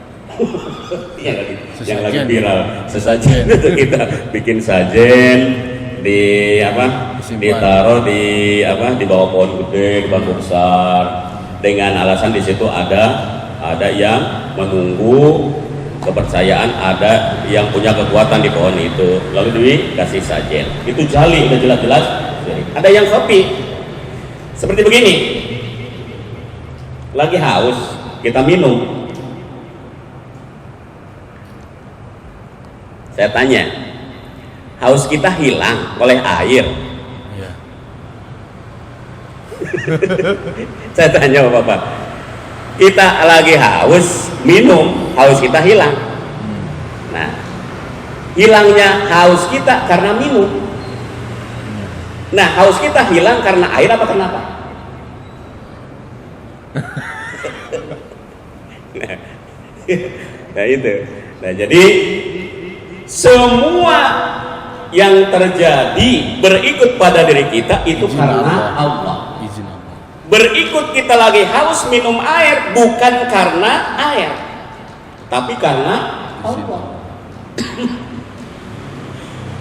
yang lagi viral sesajen itu kita bikin sajen di apa, ditaruh di apa, di bawah pohon gede, di bangku besar, dengan alasan di situ ada yang menunggu kepercayaan, ada yang punya kekuatan di pohon itu, lalu dikasih sajen. Itu jali, udah jelas-jelas. Ada yang kopi seperti begini, lagi haus kita minum. Saya tanya, haus kita hilang oleh air? Ya. Saya tanya Bapak, kita lagi haus, minum, haus kita hilang. Nah, hilangnya haus kita karena minum. Nah, haus kita hilang karena air apa kenapa? Nah itu. Nah jadi semua yang terjadi berikut pada diri kita itu karena Allah. Izin Allah. Berikut kita lagi haus minum air bukan karena air, tapi karena Allah.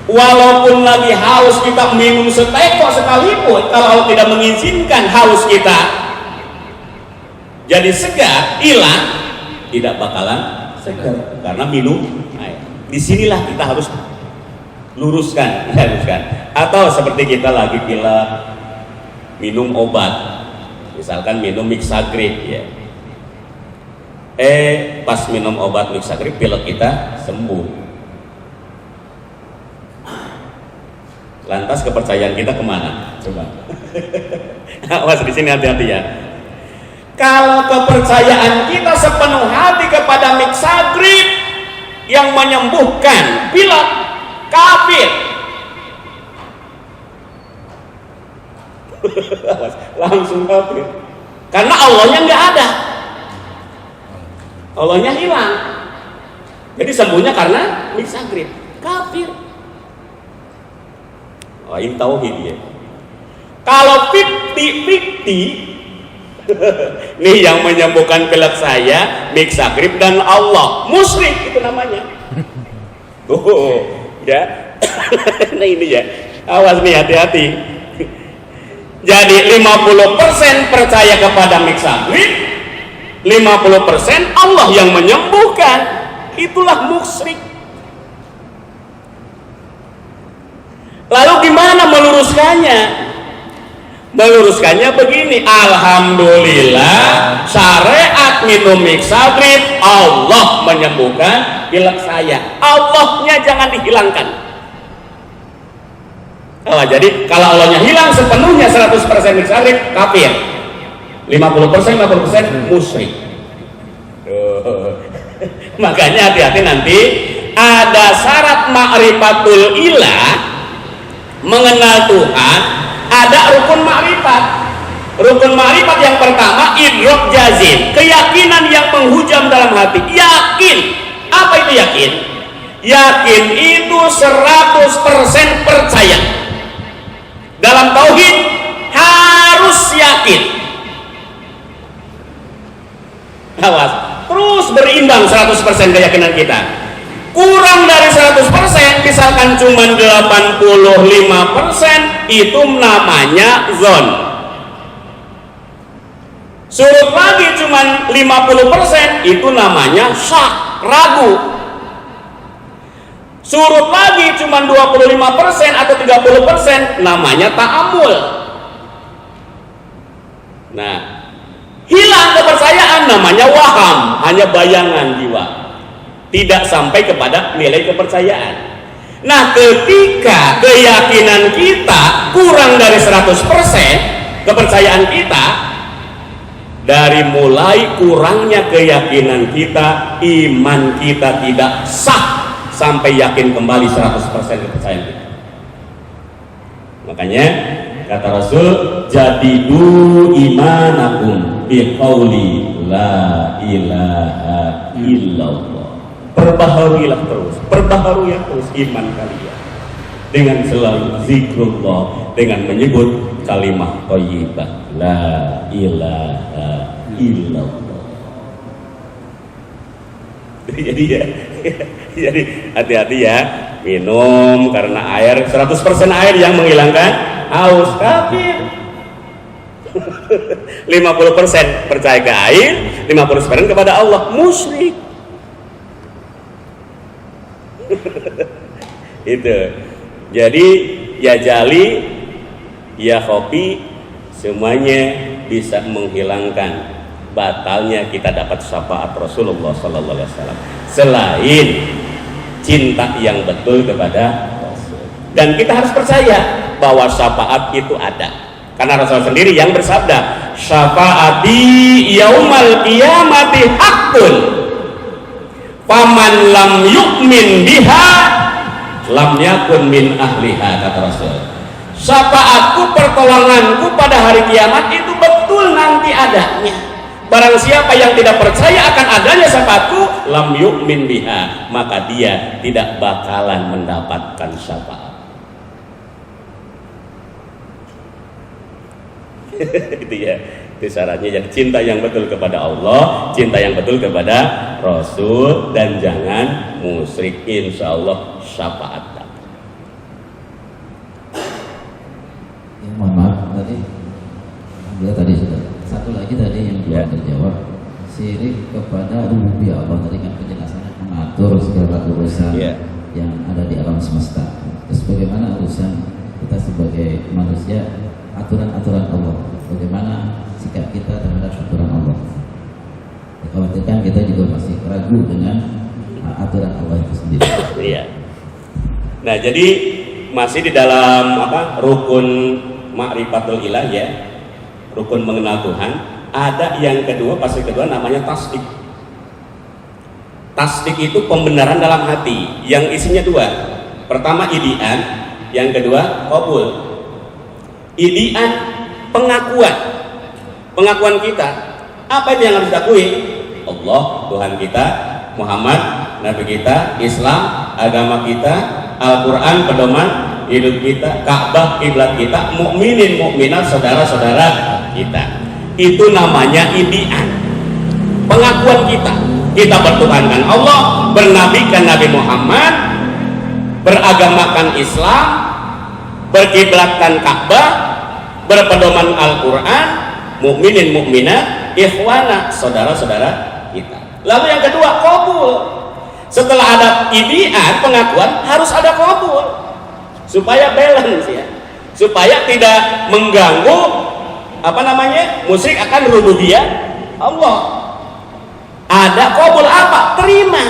Walaupun lagi haus kita minum setekok sekalipun, kalau Allah tidak mengizinkan haus kita jadi segar, hilang, tidak bakalan segar karena minum air. Disinilah kita harus luruskan. Atau seperti kita lagi pilek, minum obat, misalkan minum Mixagrip ya. Pas minum obat Mixagrip, pilek kita sembuh. Lantas kepercayaan kita kemana? Coba. Awas di sini hati-hati ya. Kalau kepercayaan kita sepenuh hati kepada Mixagrip yang menyembuhkan pilek, kafir. Langsung kafir. Karena Allahnya nggak ada. Allahnya hilang. Jadi sembuhnya karena Mixagrip, kafir. Oh, ini tauhid ya. Kalau 50-50 nih yang menyembuhkan pilek saya, Mixagrip dan Allah, musyrik itu namanya. Oh, ya. Nah ini ya. Awas nih, hati-hati. Jadi 50% percaya kepada Mixagrip, 50% Allah yang menyembuhkan. Itulah musyrik. Lalu gimana meluruskannya? Meluruskannya begini, alhamdulillah syariat minum Mixagrip, Allah menyembuhkan pilek saya. Allahnya jangan dihilangkan. Oh, jadi kalau Allahnya hilang sepenuhnya 100% Mixagrip, kafir. 50% musyrik. Makanya hati-hati nanti ada syarat ma'rifatul ilah, mengenal Tuhan, ada rukun ma'rifat. Rukun ma'rifat yang pertama idrok jazim, keyakinan yang menghujam dalam hati. Yakin. Apa itu yakin? Yakin itu 100% percaya. Dalam tauhid harus yakin. Awas, terus berimbang 100% keyakinan kita. Kurang dari 100%, misalkan cuma 85%, itu namanya zon. Surut lagi cuma 50%, itu namanya syak, ragu. Surut lagi cuma 25% atau 30%, namanya ta'amul. Nah, hilang kepercayaan, namanya waham, hanya bayangan jiwa, tidak sampai kepada nilai kepercayaan. Nah, ketika keyakinan kita kurang dari 100%, kepercayaan kita, dari mulai kurangnya keyakinan kita, iman kita tidak sah sampai yakin kembali 100% kepercayaan kita. Makanya kata Rasul, jadidu imanakum biqauli la ilaha illallah. Perbaharuilah terus iman kalian dengan selalu zikrullah, dengan menyebut kalimah thayyibah la ilaha illallah. Jadi hati-hati ya, minum karena air 100% air yang menghilangkan haus, kafir. 50% percaya ke air, 50% kepada Allah, musyrik. Itu. Jadi ya jali, ya kopi, semuanya bisa menghilangkan batalnya kita dapat syafaat Rasulullah sallallahu alaihi wasallam. Selain cinta yang betul kepada Rasul. Dan kita harus percaya bahwa syafaat itu ada. Karena Rasul sendiri yang bersabda, "Syafaati yaumal qiyamati haqqun. Faman lam yu'min biha lam yakun min ahliha," kata Rasul. Syafaatku, pertolonganku pada hari kiamat itu betul nanti adanya. Barang siapa yang tidak percaya akan adanya syafaatku, lam yu'min biha, maka dia tidak bakalan mendapatkan syafaat. Itu ya, itu syaratnya. Jadi cinta yang betul kepada Allah, cinta yang betul kepada Rasul, dan jangan musyrik. Insya Allah syafaat. Ya, mohon maaf tadi, tadi sudah satu lagi tadi yang belum terjawab, syirik kepada rububiyah Allah. Tadi kan penjelasannya mengatur segala urusan yang ada di alam semesta. Terus bagaimana urusan kita sebagai manusia, aturan-aturan Allah, bagaimana sikap kita terhadap aturan Allah? Dikhawatirkan kita juga masih ragu dengan aturan Allah itu sendiri. Iya. Nah, jadi masih di dalam rukun ma'rifatul ilah ya, rukun mengenal Tuhan. Ada yang kedua, pasti kedua, namanya tasdik. Tasdik itu pembenaran dalam hati yang isinya dua. Pertama idian, yang kedua qabul. Idian, pengakuan kita. Apa itu yang harus diakui? Allah Tuhan kita, Muhammad Nabi kita, Islam agama kita, Al-Quran pedoman hidup kita, Ka'bah kiblat kita, mukminin mukminat saudara-saudara kita. Itu namanya idian, pengakuan kita. Kita bertuhankan Allah, bernabikan Nabi Muhammad, beragamakan Islam, berkiblatkan Ka'bah, berpedoman Al-Quran, mukminin mukminat, ikhwana, saudara-saudara kita. Lalu yang kedua, qabul. Setelah ada idian, pengakuan, harus ada qabul supaya balance ya, supaya tidak mengganggu musyrik akan rububiyah Allah. Ada qabul apa? Terima.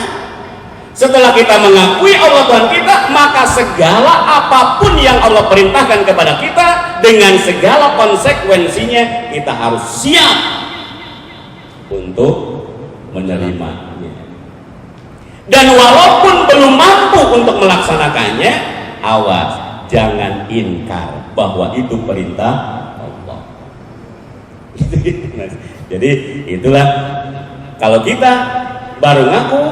Setelah kita mengakui Allah Tuhan kita, maka segala apapun yang Allah perintahkan kepada kita dengan segala konsekuensinya, kita harus siap untuk menerimanya. Dan walaupun belum mampu untuk melaksanakannya, awas, jangan ingkar bahwa itu perintah Allah. Jadi itulah, kalau kita baru ngaku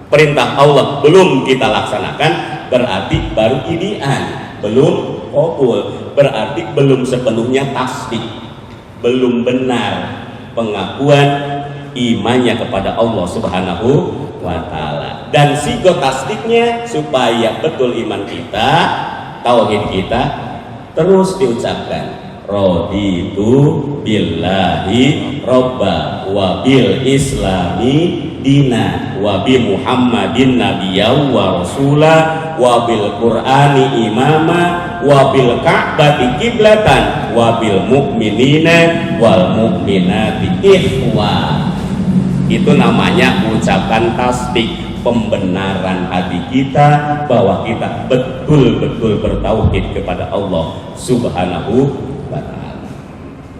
perintah Allah belum kita laksanakan, berarti baru idian, belum qabul, berarti belum sepenuhnya tasdik, belum benar pengakuan imannya kepada Allah Subhanahu wa ta'ala. Dan sigo tasdiknya supaya betul iman kita, tauhid kita terus diucapkan, raditu billahi robba wa bil islami dina wa bi muhammadin nabiyya wa rasula wa bil qur'ani imama wa bil ka'bati kiblatan wa bil mu'minina wal mu'minati ikhwa. Itu namanya ucapan tasdik, pembenaran hati kita bahwa kita betul-betul bertauhid kepada Allah Subhanahu wa ta'ala.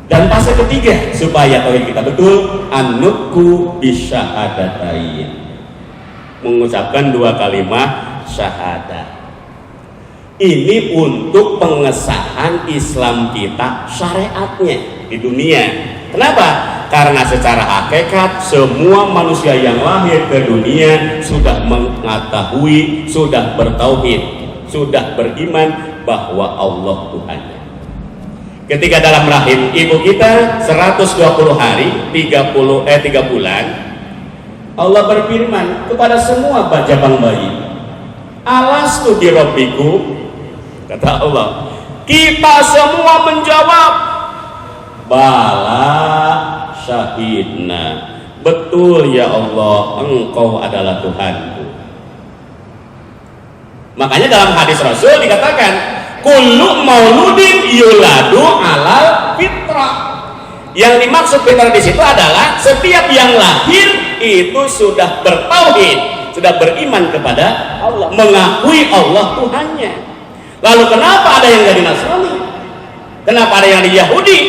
Dan fase ketiga supaya tauhid kita betul, an-nutqu bisyahadatain, mengucapkan dua kalimat syahadat. Ini untuk pengesahan Islam kita, syariatnya di dunia. Kenapa? Karena secara hakikat semua manusia yang lahir ke dunia sudah mengetahui, sudah bertauhid, sudah beriman bahwa Allah Tuhannya. Ketika dalam rahim ibu kita 120 hari 3 bulan, Allah berfirman kepada semua jabang bayi, alastu bi rabbikum, kata Allah, kita semua menjawab, bala syahidna, betul ya Allah, engkau adalah Tuhanku. Makanya dalam hadis Rasul dikatakan kullu mauludin yuladu alal fitrah. Yang dimaksud fitrah di situ adalah setiap yang lahir itu sudah bertauhid, sudah beriman kepada Allah, mengakui Allah Tuhannya. Lalu kenapa ada yang jadi Nasrani? Kenapa ada yang jadi Yahudi?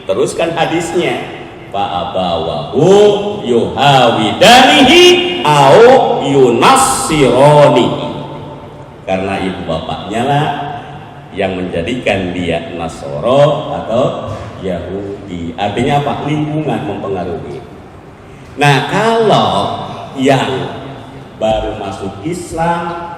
Teruskan hadisnya, fa'abawahu yuhawidanihi au yunassironihi. Karena ibu bapaknya lah yang menjadikan dia Nasoro atau Yahudi. Artinya apa? Lingkungan mempengaruhi. Nah, kalau yang baru masuk Islam,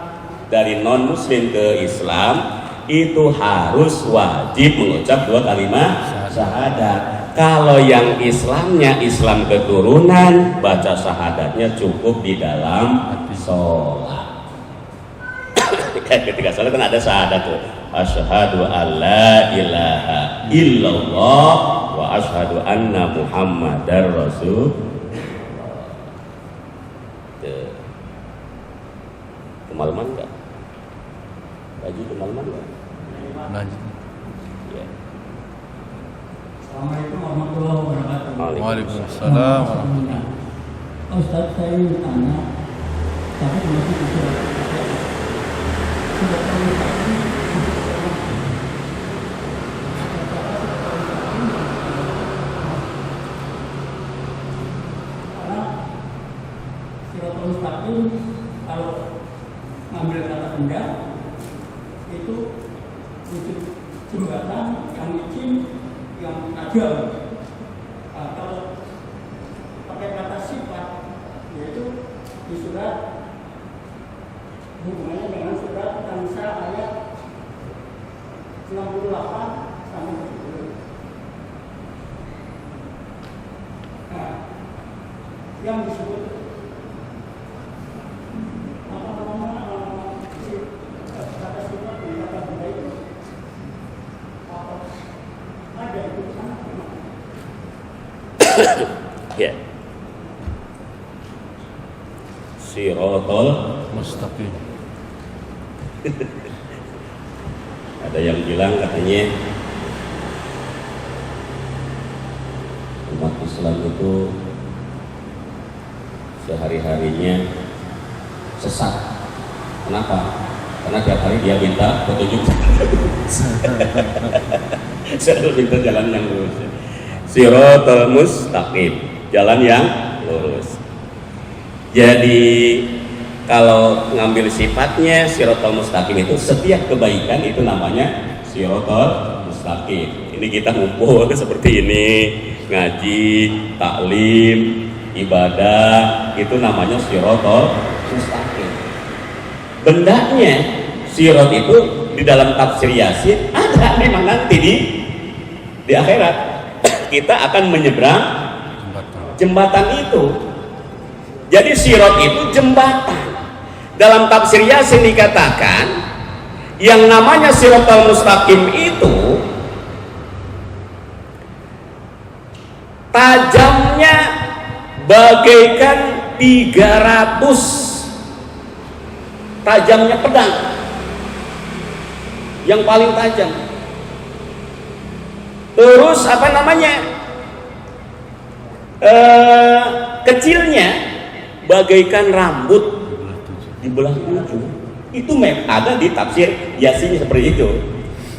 dari non muslim ke Islam, itu harus wajib mengucap 2 kalimat syahadat. Kalau yang Islamnya Islam keturunan, baca syahadatnya cukup di dalam sholat. Ketika sholat kan ada syahadat tuh, asyhadu alla ilaha illallah wa asyhadu anna muhammadar rasul. Kemalaman enggak? Lagi kemalaman enggak? Lanjut. Ya. Assalamualaikum warahmatullahi wabarakatuh. Waalaikumsalam warahmatullahi. Ustaz, saya ingin tanya, tapi masih bisa sudah komunikasi karena Siratul Mustaqim kalau ngambil kata benda itu wujud jembatan yang licin, yang tajam. Kalau pakai kata sifat, yaitu di surat, hubungannya dengan surat An-Nisa ayat 68 sampai 70. Nah, yang disebut apa namanya kata sifat dan kata benda itu ada itu sana. Ya. Siratal Mustaqim. ada yang bilang katanya umat Islam itu sehari-harinya sesat. Kenapa? Karena tiap hari dia minta petunjuk. Selalu minta jalan yang lurus. Siratal Mustaqim, jalan yang lurus. Jadi kalau ngambil sifatnya Siratal Mustaqim itu setiap kebaikan itu namanya Siratal Mustaqim. Ini kita ngumpul seperti ini, ngaji, taklim, ibadah, itu namanya Siratal Mustaqim. Bendanya sirat itu di dalam tafsir Yasin ada memang nanti di akhirat kita akan menyeberang jembatan itu. Jadi sirat itu jembatan. Dalam tafsir Yasin dikatakan yang namanya Siratal Mustaqim itu tajamnya bagaikan 300 tajamnya pedang yang paling tajam. Terus apa namanya kecilnya bagaikan rambut dibelah 7. Itu ada di tafsir Yasin seperti itu.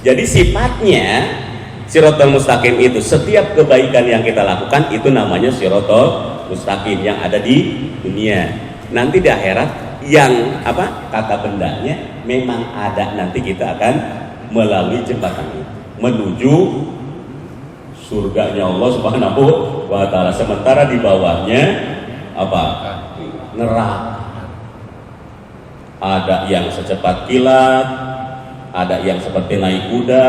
Jadi sifatnya Siratal Mustaqim itu setiap kebaikan yang kita lakukan itu namanya Siratal Mustaqim yang ada di dunia. Nanti di akhirat yang kata bendanya memang ada, nanti kita akan melalui jembatan itu menuju surganya Allah Subhanahu wa taala. Sementara di bawahnya apa? Neraka. Ada yang secepat kilat, ada yang seperti naik kuda,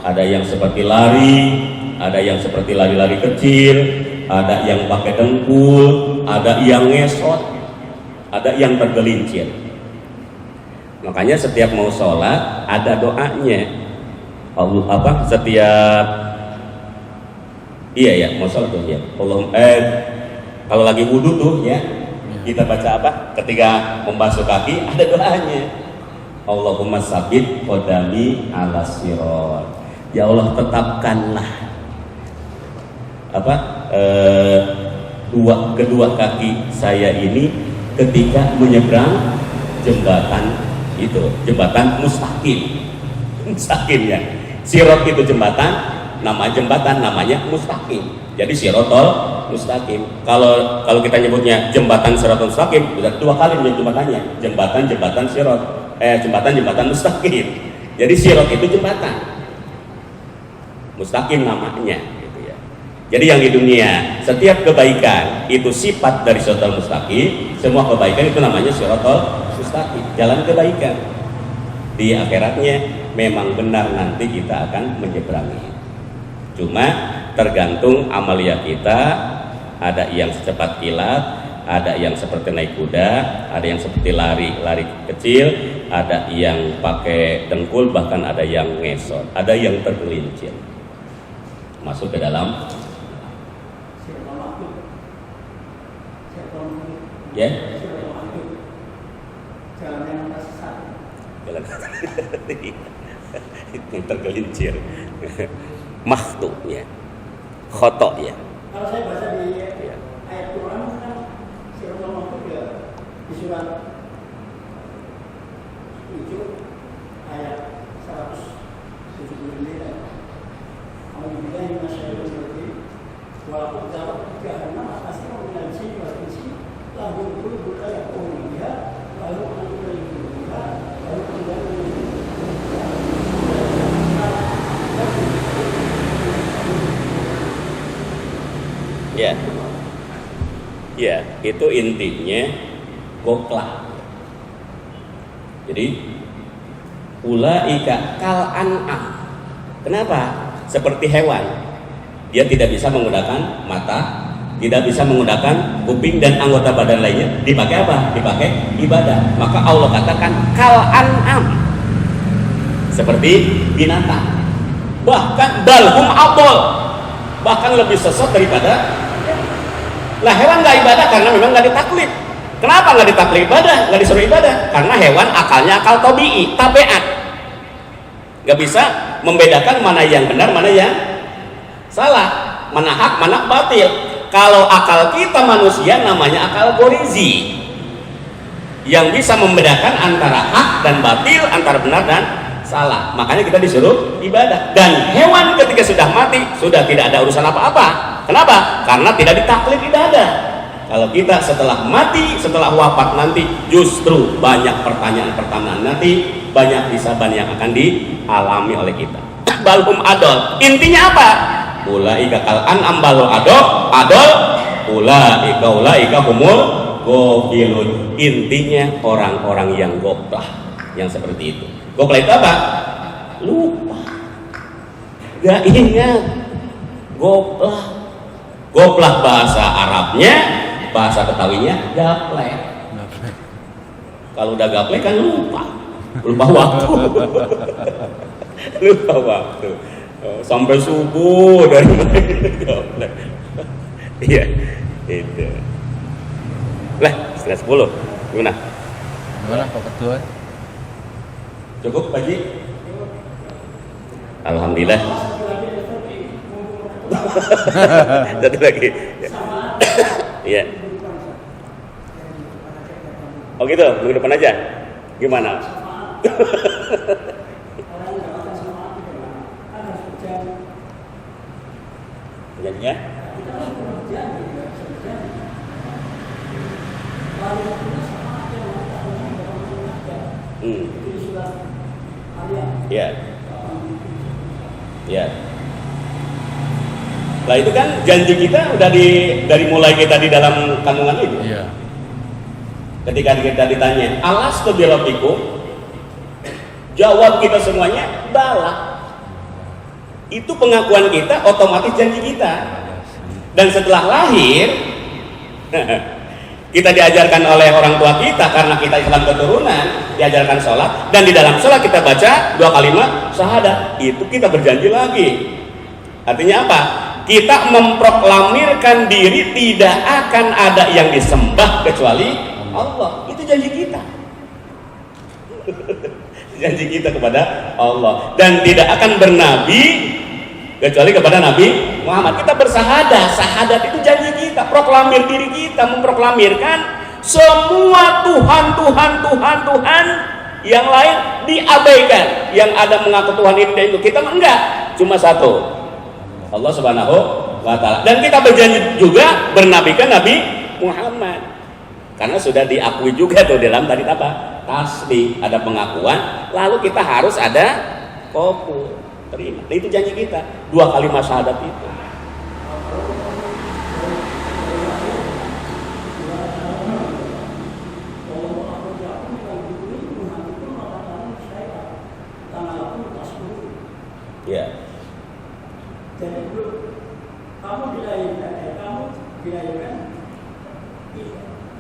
ada yang seperti lari, ada yang seperti lari-lari kecil, ada yang pakai dengkul, ada yang ngesot, ada yang tergelincir. Makanya setiap mau sholat ada doanya. Allah setiap iya ya mau sholat tuh ya. Kalau lagi wudhu tuh ya kita baca apa? Ketika membasuh kaki ada doanya. Allahumma sabit qodami ala sirat. Ya Allah tetapkanlah kedua kaki saya ini ketika menyeberang jembatan itu, jembatan mustaqim. Mustaqim ya. Sirat itu jembatan, nama jembatan namanya mustaqim. Jadi sirotol mustaqim. Kalau kita nyebutnya jembatan sirotol mustaqim, sudah 2 kali jembatannya. Jembatan sirot. Jembatan mustaqim. Jadi sirot itu jembatan. Mustaqim namanya gitu ya. Jadi yang di dunia setiap kebaikan itu sifat dari sirotol mustaqim, semua kebaikan itu namanya sirotol mustaqim, jalan kebaikan. Di akhiratnya memang benar nanti kita akan menyeberangi. Cuma tergantung amalia kita, ada yang secepat kilat, ada yang seperti naik kuda, ada yang seperti lari kecil, ada yang pakai dengkul, bahkan ada yang ngesot, ada yang tergelincir masuk ke dalam ya jalan yang tergelincir makhluk ya khotok ya. Kalau saya baca di ayat Quran kan siratal makhluk ya di surat 7 ayat 179. Alhamdulillah yang masyarakat seperti walaupun jawab jahannam atasnya mengenai wajib lalu itu budaya umumnya lalu kemudian lalu kemudian ya, ya itu intinya goklah. Jadi ulaika kal an'am. Kenapa? Seperti hewan. Dia tidak bisa menggunakan mata, tidak bisa menggunakan kuping dan anggota badan lainnya. Dipakai apa? Dipakai ibadah. Maka Allah katakan kal an'am. Seperti binatang. Bahkan balhum abol. Bahkan lebih sesat daripada. Lah hewan nggak ibadah karena memang nggak ditaklid. Kenapa nggak ditaklid ibadah? Nggak disuruh ibadah? Karena hewan akalnya akal tabi'i, tabiat. Nggak bisa membedakan mana yang benar, mana yang salah, mana hak, mana batil. Kalau akal kita manusia namanya akal gorizi, yang bisa membedakan antara hak dan batil, antara benar dan salah. Makanya kita disuruh ibadah. Dan hewan ketika sudah mati sudah tidak ada urusan apa-apa. Kenapa? Karena tidak ditaklid ibadah. Kalau kita setelah mati, setelah wafat nanti justru banyak pertanyaan-pertanyaan nanti, banyak hisaban yang akan dialami oleh kita. Balhum adol. Intinya apa? Ulaika kal an'am balhum adol. Ulaika humul ghafilun. Intinya orang-orang yang goplah, yang seperti itu. Goplah itu apa? Lupa. Gak ingat. Goplah. Goplah bahasa Arabnya, bahasa Betawinya gaplek. Kalau udah gaplek kan lupa waktu. Lupa waktu. Sampai subuh dari gaplek. Iya, itu. Lah, setengah 10. Gimana? Gimana Pak Ketua? Cukup Pak Haji? Alhamdulillah. Satu lagi. Iya. Oh gitu, minggu depan aja. Gimana? Jadinya? Ya. Ya. Nah itu kan janji kita udah dari mulai kita di dalam kandungan ini. Iya. Ketika kita ditanya, alastu birabbikum, jawab kita semuanya bala. Itu pengakuan kita, otomatis janji kita. Dan setelah lahir, kita diajarkan oleh orang tua kita karena kita Islam keturunan, diajarkan sholat, dan di dalam sholat kita baca 2 kalimat syahadat. Itu kita berjanji lagi. Artinya apa? Kita memproklamirkan diri tidak akan ada yang disembah kecuali Allah. Itu janji kita. Janji kita kepada Allah, dan tidak akan bernabi kecuali kepada Nabi Muhammad. Kita bersahadat, sahadat itu janji kita, proklamir diri kita, memproklamirkan semua Tuhan yang lain diabaikan. Yang ada mengaku Tuhan ini dan itu, kita enggak, cuma satu, Allah Subhanahu wa Ta'ala. Dan kita berjanji juga bernabikan Nabi Muhammad, karena sudah diakui juga tuh dalam tadi apa? Tasbih, ada pengakuan, lalu kita harus ada qabul, terima. Nah, itu janji kita, 2 kalimat syahadat itu. Ya. Jadi kamu dilahirkan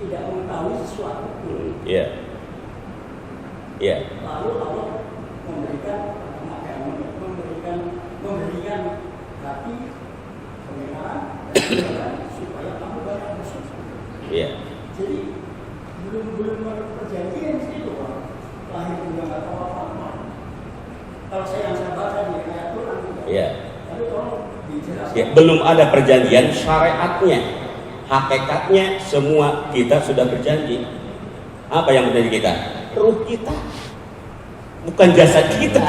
tidak mengetahui sesuatu. Iya. Iya. Lalu Allah memberikan hati pengenalan supaya kamu banyak bersyukur. Iya. Jadi belum perjanjian itu, Pak. Lahir juga nggak tahu apa-apa. Kalau saya baca di ayat Quran juga. Iya. Tapi tolong dijelaskan. Ya, belum ada perjanjian syariatnya, hakikatnya semua kita sudah berjanji. Apa yang berjanji kita? Ruh kita, bukan jasad kita.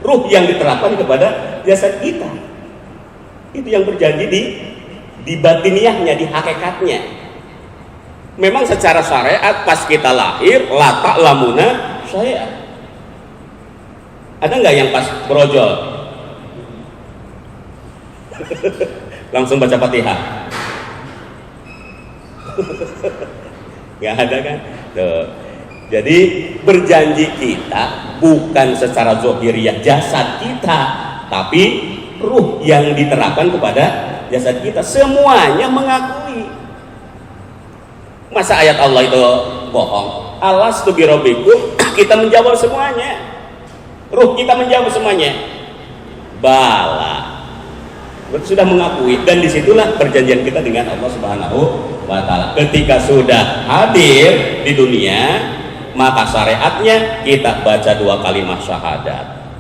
Ruh yang diterapkan kepada jasad kita, itu yang berjanji di batiniahnya, di hakikatnya. Memang secara syariat pas kita lahir la ta'lamuna syai'an. Ada nggak yang pas brojol langsung baca Fatihah? Nggak ada kan? Tuh. Jadi berjanji kita bukan secara zahiriyah jasad kita, tapi ruh yang diterapkan kepada jasad kita. Semuanya mengakui. Masa ayat Allah itu bohong? Alastu birabbikum, kita menjawab semuanya. Ruh kita menjawab semuanya. Bala. Sudah mengakui, dan disitulah perjanjian kita dengan Allah Subhanahu wa Ta'ala. Ketika sudah hadir di dunia, maka syariatnya kita baca 2 kalimat syahadat.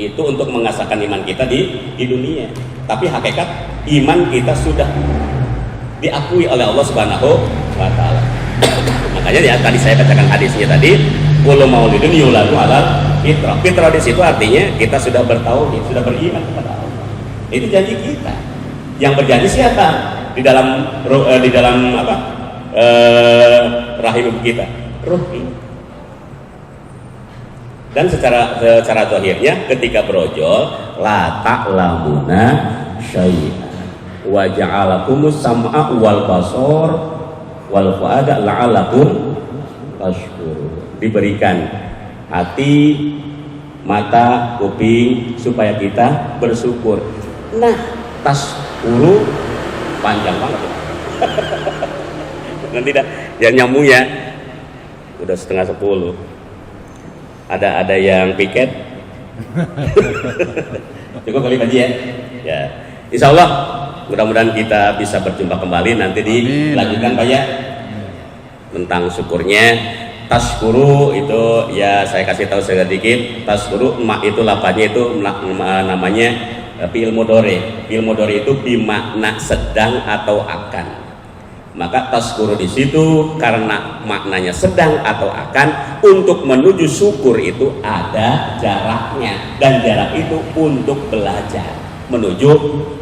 Itu untuk mengasahkan iman kita di dunia. Tapi hakikat iman kita sudah diakui oleh Allah Subhanahu wa Ta'ala. Makanya ya tadi saya bacakan hadisnya tadi, kullu maulidun yuladu ala fitrah. Fitrah di situ artinya kita sudah bertauhid, sudah beriman kepada Allah. Itu janji kita. Yang berjanji siapa? Di dalam apa? Rahim kita, ruh ini. Dan secara zahirnya ketika brojol la ta'lamuna syai'an wa ja'alakumus sam'a wal basar wal fuada la'alakum tashkurun. Diberikan hati, mata, kuping supaya kita bersyukur. Nah, tashkuru panjang banget. Nanti dah jangan nyambung ya. Udah 9:30. Ada yang piket. Cukup kali Pak Haji ya. Ya. Insya Allah mudah-mudahan kita bisa berjumpa kembali nanti dilanjutkan Pak ya. Tentang syukurnya. Tashkuru itu ya saya kasih tahu sedikit. Tashkuru itu lafaznya itu namanya fi'il mudhari. Fi'il mudhari itu bermakna sedang atau akan. Maka tashkuru di situ karena maknanya sedang atau akan, untuk menuju syukur itu ada jaraknya, dan jarak itu untuk belajar menuju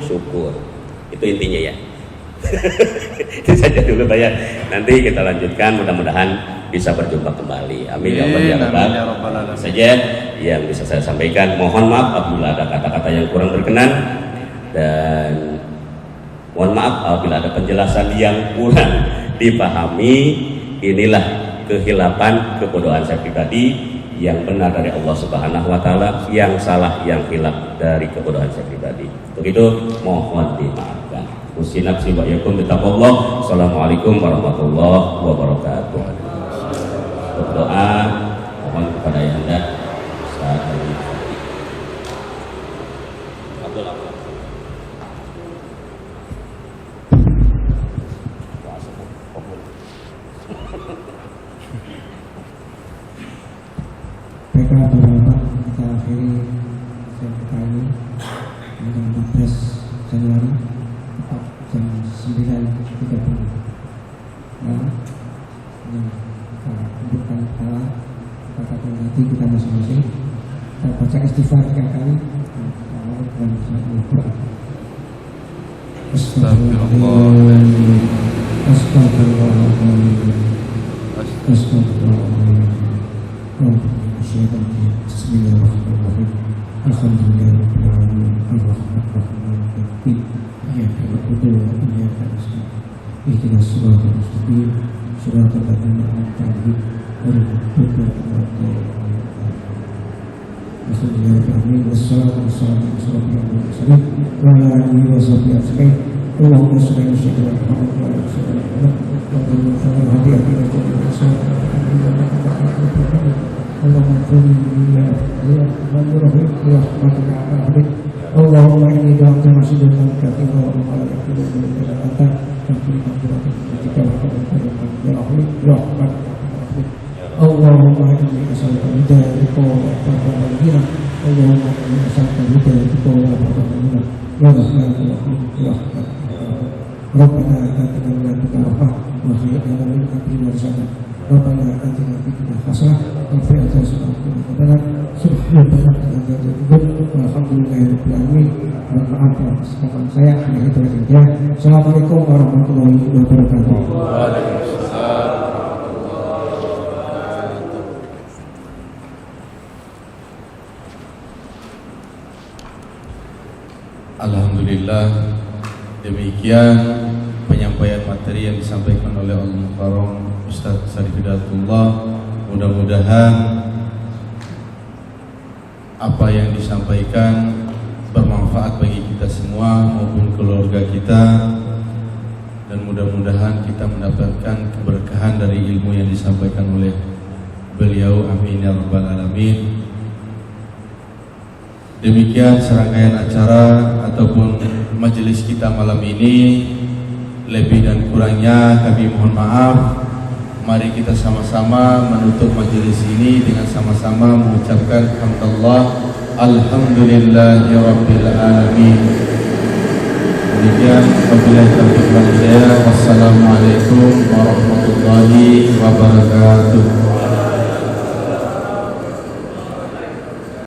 syukur. Itu intinya ya. Itu saja dulu Pak ya. Nanti kita lanjutkan, mudah-mudahan bisa berjumpa kembali. Amin ya rabbal alamin. Saja yang bisa saya sampaikan. Mohon maaf apabila ada kata-kata yang kurang berkenan. dan mohon maaf apabila ada penjelasan yang kurang dipahami. Inilah kehilapan kebodohan saya pribadi, yang benar dari Allah Subhanahu wa taala, yang salah yang hilaf dari kebodohan saya pribadi. Begitu, mohon dimaafkan. Usi nafsi wa yakum bitaqwallah. Assalamualaikum warahmatullahi wabarakatuh. Berdoa mohon kepada Yang Anda Ustaz Abdul Rahman. Baiklah Bapak, kita akhiri sesi kita ini tanggal 14 Januari tepat jam 9.30. Nah, ini kita tundukkan kepala, kita katakan hati kita masing-masing, kita baca istighfar 3 kali, dan Al-Quran. Astagfirullahaladzim, Astagfirullahaladzim, Astagfirullahaladzim. Bismillahirrahmanirrahim. Alhamdulillahirabbil alamin. Arrahmanirrahim. Iyyaka na'budu wa iyyaka nasta'in. Ihdinas siratal mustaqim. Siratal ladzina an'amta 'alaihim ghairil maghdubi 'alaihim. Alhamdulillahirabbil alamin. Wassalatu wassalamu ala asyrofil anbiya'i wal mursalin wa ala alihi wa sahbihi ajma'in. Allahumma shalli ala sayyidina Muhammad wa ala ali sayyidina Muhammad. Allahumma inni da'awtu masjidan katsira wa malaikatan anta Allahumma inni as'aluka ridha wa taqwa. Allahumma inni as'aluka ridha wa taqwa. Ya Rahman, Rabbana atina min ladunka rahmah wa hayyi' lana min amrina rashada. Rabbana atina fid dunya hasanah wa fil akhirati hasanah. Subhanallah walhamdulillahirabbil alamin. Maaf atas kesalahan saya. Assalamualaikum warahmatullahi wabarakatuh. Alhamdulillah, demikian penyampaian materi yang disampaikan oleh Al-Mukarram Ustaz Syarif Hidayatullah. Mudah-mudahan apa yang disampaikan bermanfaat bagi kita semua maupun keluarga kita, dan mudah-mudahan kita mendapatkan keberkahan dari ilmu yang disampaikan oleh beliau. Amin ya rabbal alamin. Demikian serangkaian acara ataupun majelis kita malam ini. Lebih dan kurangnya kami mohon maaf. Mari kita sama-sama menutup majelis ini dengan sama-sama mengucapkan hamdalillah, alhamdulillahirabbil alamin. Demikian, wabillahi taufiq wal hidayah. Wassalamualaikum warahmatullahi wabarakatuh.